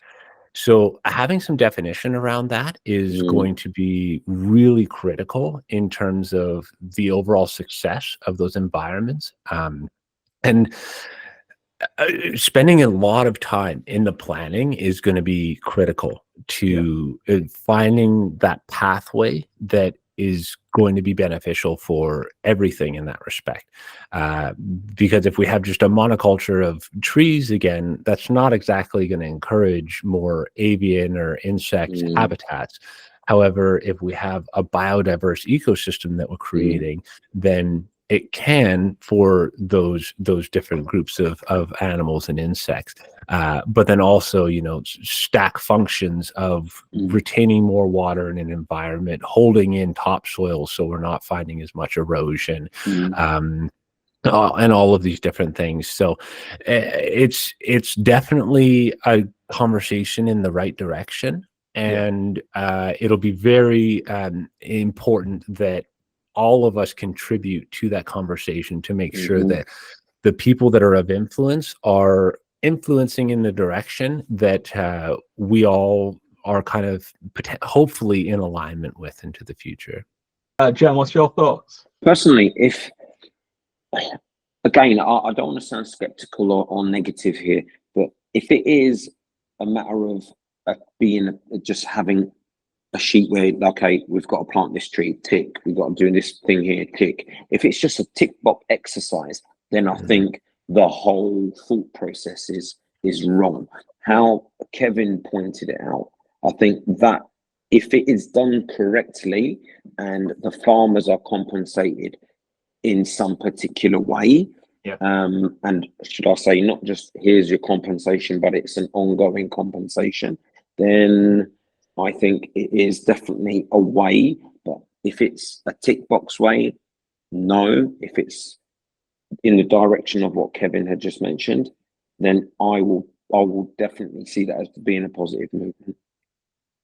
So having some definition around that is going to be really critical in terms of the overall success of those environments. And spending a lot of time in the planning is going to be critical to finding that pathway that is going to be beneficial for everything in that respect. Because if we have just a monoculture of trees, again, that's not exactly going to encourage more avian or insect habitats. However, if we have a biodiverse ecosystem that we're creating, then it can for those different groups of animals and insects. But then also, you know, stack functions of retaining more water in an environment, holding in topsoil so we're not finding as much erosion, and all of these different things. So it's definitely a conversation in the right direction. And it'll be very important that all of us contribute to that conversation to make sure that the people that are of influence are influencing in the direction that we all are kind of hopefully in alignment with into the future. Jen, what's your thoughts? Personally, again, I don't want to sound skeptical or negative here, but if it is a matter of just having a sheet where, okay, we've got to plant this tree, tick, we've got to do this thing here, tick. If it's just a tick box exercise, then I think the whole thought process is wrong. How Kevin pointed it out, I think that if it is done correctly and the farmers are compensated in some particular way, and should I say not just here's your compensation, but it's an ongoing compensation, then I think it is definitely a way. But if it's a tick box way, no. If it's in the direction of what Kevin had just mentioned, then I will definitely see that as being a positive movement.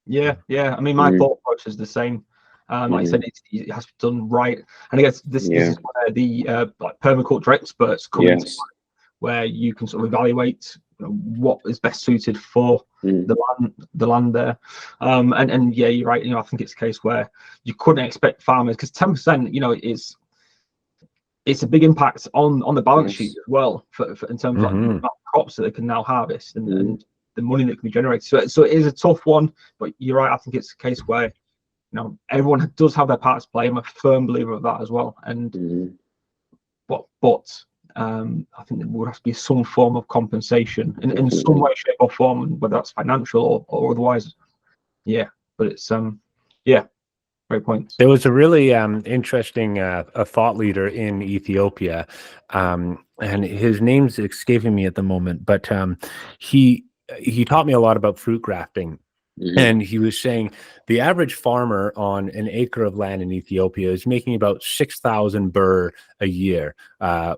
Yeah. I mean, my thought process is the same. Like you said, it has to be done right. And I guess this is where the like permaculture experts come into play, where you can sort of evaluate what is best suited for the land there. And yeah, you're right. You know, I think it's a case where you couldn't expect farmers, because 10%, you know, it's a big impact on the balance sheet as well, for in terms of like, crops that they can now harvest and the money that can be generated. So it is a tough one, but you're right. I think it's a case where, you know, everyone does have their part to play. I'm a firm believer of that as well. And but I think there would have to be some form of compensation in some way, shape, or form, whether that's financial or otherwise. Yeah, but it's great point. There was a really interesting a thought leader in Ethiopia, and his name's escaping me at the moment, but he taught me a lot about fruit grafting. And he was saying the average farmer on an acre of land in Ethiopia is making about 6,000 birr a year,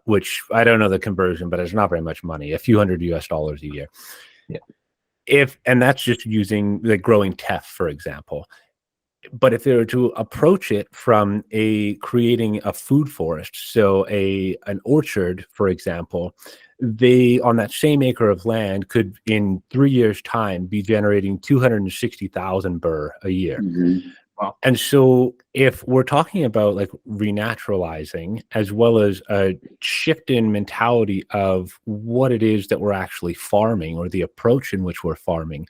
which I don't know the conversion, but it's not very much money, a few $100 US a year. Yeah. And that's just using like growing teff, for example. But if they were to approach it from creating a food forest, so an orchard, for example, they, on that same acre of land, could in 3 years' time be generating 260,000 birr a year. Wow. And so if we're talking about like renaturalizing, as well as a shift in mentality of what it is that we're actually farming, or the approach in which we're farming,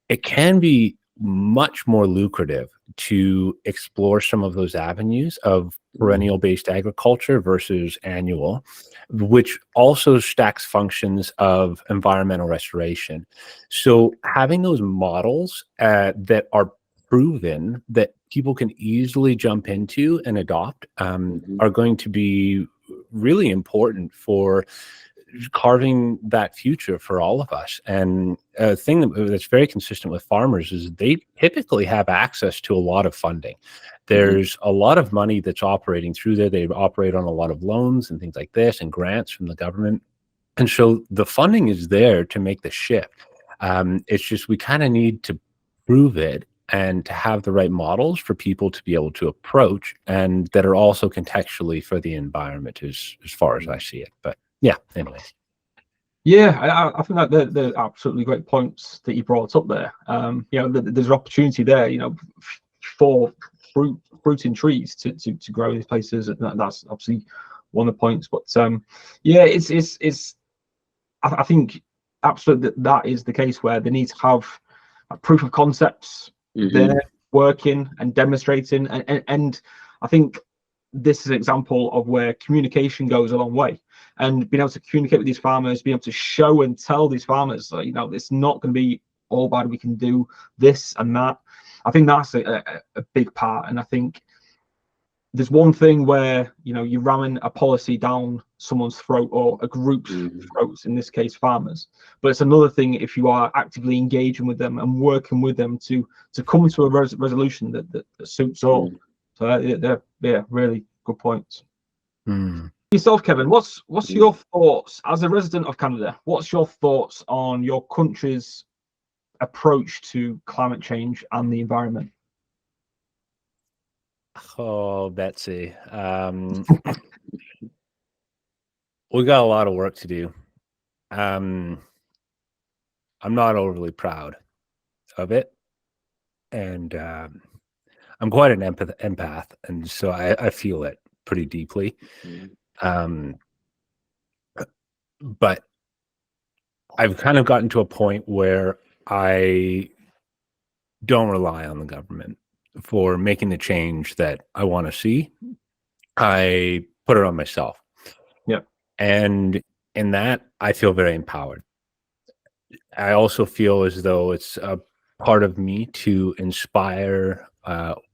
it can be much more lucrative to explore some of those avenues of perennial based agriculture versus annual, which also stacks functions of environmental restoration. So having those models that are proven that people can easily jump into and adopt are going to be really important for carving that future for all of us. And a thing that's very consistent with farmers is they typically have access to a lot of funding. There's a lot of money that's operating through there. They operate on a lot of loans and things like this and grants from the government. And so the funding is there to make the shift. It's just we kind of need to prove it and to have the right models for people to be able to approach, and that are also contextually for the environment as far as I see it. But yeah, anyways. Yeah, I think that they're absolutely great points that you brought up there. There's an opportunity there, for fruiting trees to grow these places. And that's obviously one of the points. But I think absolutely that is the case where they need to have a proof of concepts there working and demonstrating. And I think this is an example of where communication goes a long way, and being able to communicate with these farmers, being able to show and tell these farmers, it's not going to be all bad. We can do this and that. I think that's a big part. And I think there's one thing where, you're ramming a policy down someone's throat or a group's throats, in this case, farmers. But it's another thing if you are actively engaging with them and working with them to come to a resolution that suits all. So they're really good points. Yourself, Kevin, what's your thoughts as a resident of Canada? What's your thoughts on your country's approach to climate change and the environment? Oh, Betsy, we got a lot of work to do. I'm not overly proud of it, and I'm quite an empath, and so I feel it pretty deeply. But I've kind of gotten to a point where I don't rely on the government for making the change that I want to see. I put it on myself. Yeah. And in that, I feel very empowered. I also feel as though it's a part of me to inspire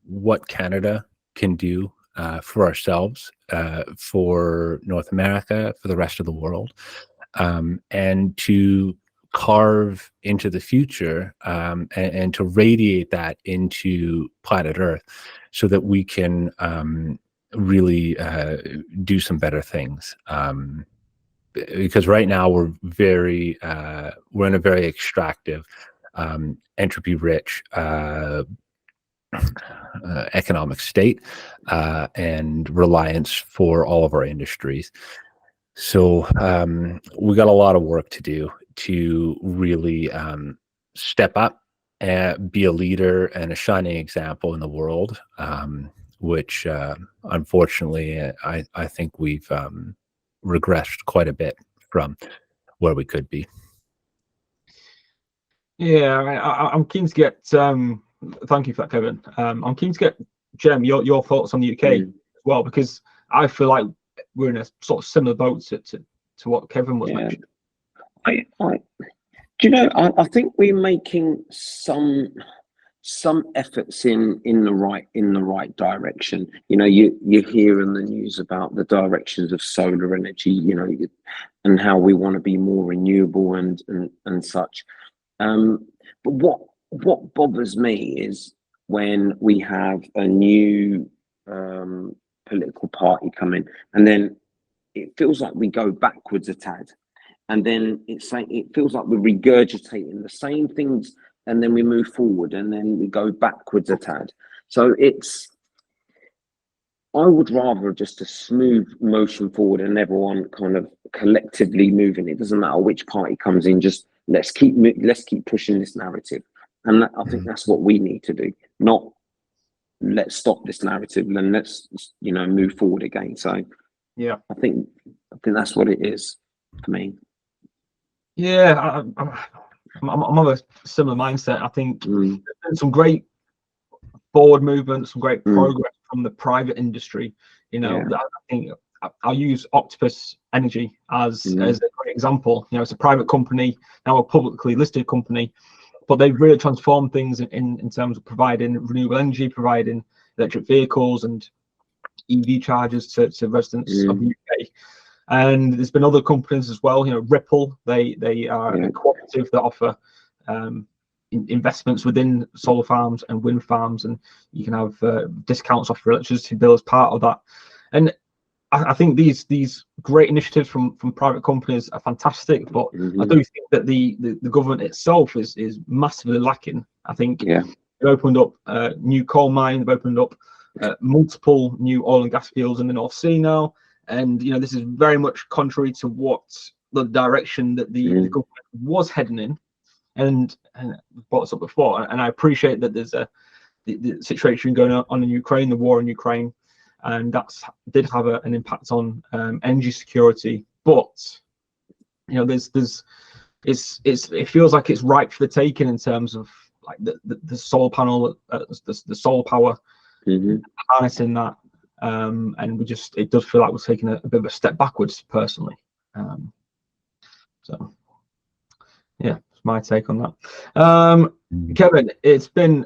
what Canada can do for ourselves, for North America, for the rest of the world, and to carve into the future and to radiate that into planet Earth so that we can really do some better things. Because right now we're in a very extractive, entropy rich economic state and reliance for all of our industries. So we got a lot of work to do to really step up and be a leader and a shining example in the world, which unfortunately I think we've regressed quite a bit from where we could be. Yeah, I'm keen to get thank you for that, Kevin. I'm keen to get Jem your thoughts on the UK as well, because I feel like we're in a sort of similar boat to what Kevin was mentioning. I think we're making some efforts in the right direction. You hear in the news about the directions of solar energy, and how we want to be more renewable and such. But what bothers me is when we have a new political party come in, and then it feels like we go backwards a tad, and then it feels like we're regurgitating the same things, and then we move forward, and then we go backwards a tad. So I would rather just a smooth motion forward and everyone kind of collectively moving. It doesn't matter which party comes in, just let's keep pushing this narrative. And I think that's what we need to do, not let's stop this narrative and let's move forward again. So yeah, I think that's what it is for me. Yeah, I'm of a similar mindset. I think there's been some great forward movement, some great progress from the private industry. You know, I think I'll use Octopus Energy as a great example. You know, it's a private company, now a publicly listed company, but they've really transformed things in terms of providing renewable energy, providing electric vehicles and EV chargers to residents of the UK. And there's been other companies as well. You know, Ripple, they are a cooperative that offer investments within solar farms and wind farms, and you can have discounts off your electricity bill as part of that. And I think these great initiatives from private companies are fantastic, but I do think that the government itself is massively lacking. I think they've opened up new coal mines, they've opened up multiple new oil and gas fields in the North Sea now, and you know, this is very much contrary to what the direction that the government was heading in. And we've brought this up before, and I appreciate that there's the situation going on in Ukraine, the war in Ukraine, and that's did have an impact on energy security. But you know, it feels like it's ripe for the taking in terms of like the solar panel, the solar power, harnessing that, and it does feel like we're taking a bit of a step backwards personally. So yeah, it's my take on that. Kevin, it's been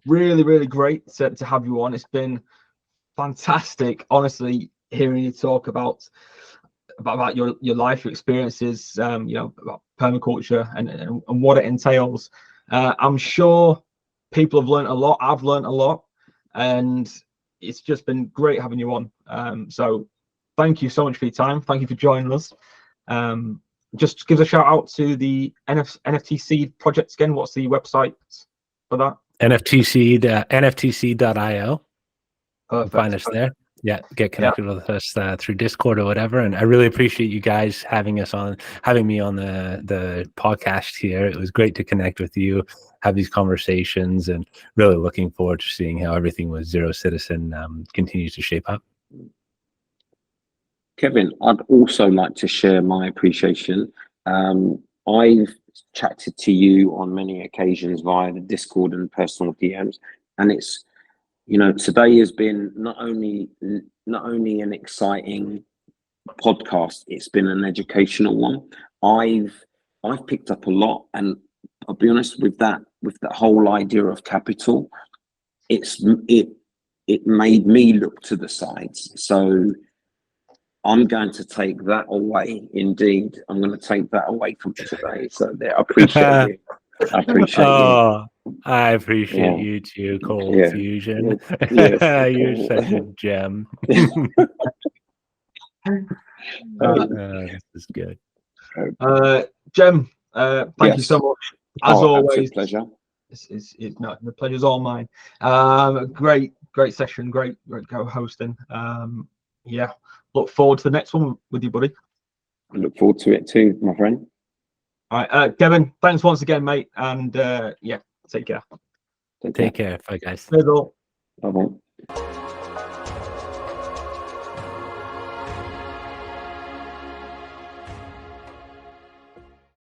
really great to have you on. It's been fantastic, honestly, hearing you talk about your life experiences, you know, about permaculture and what it entails. I'm sure people have learned a lot. I've learned a lot, and it's just been great having you on. So thank you so much for your time. Thank you for joining us. Just give a shout out to the NFT Seed project again. What's the website for that? NFTseed.io. Find us there. Yeah, get connected with us through Discord or whatever. And I really appreciate you guys having me on the podcast here. It was great to connect with you, have these conversations, and really looking forward to seeing how everything with Zero Citizen continues to shape up. Kevin, I'd also like to share my appreciation. I've chatted to you on many occasions via the Discord and personal DMs, and it's, you know, today has been not only an exciting podcast, it's been an educational one. I've picked up a lot, and I'll be honest with that whole idea of capital, it made me look to the sides. So I'm going to take that away. Indeed, I'm going to take that away from today. So I appreciate you. I appreciate you. I appreciate you too, Cold Fusion. You're such a gem. This is good. Jem, thank you so much. As always, pleasure. No, the pleasure's all mine. Great session, great co-hosting. Yeah, look forward to the next one with you, buddy. I look forward to it too, my friend. All right, Kevin, thanks once again, mate, and yeah, take care. Take care. Bye, guys. Bye.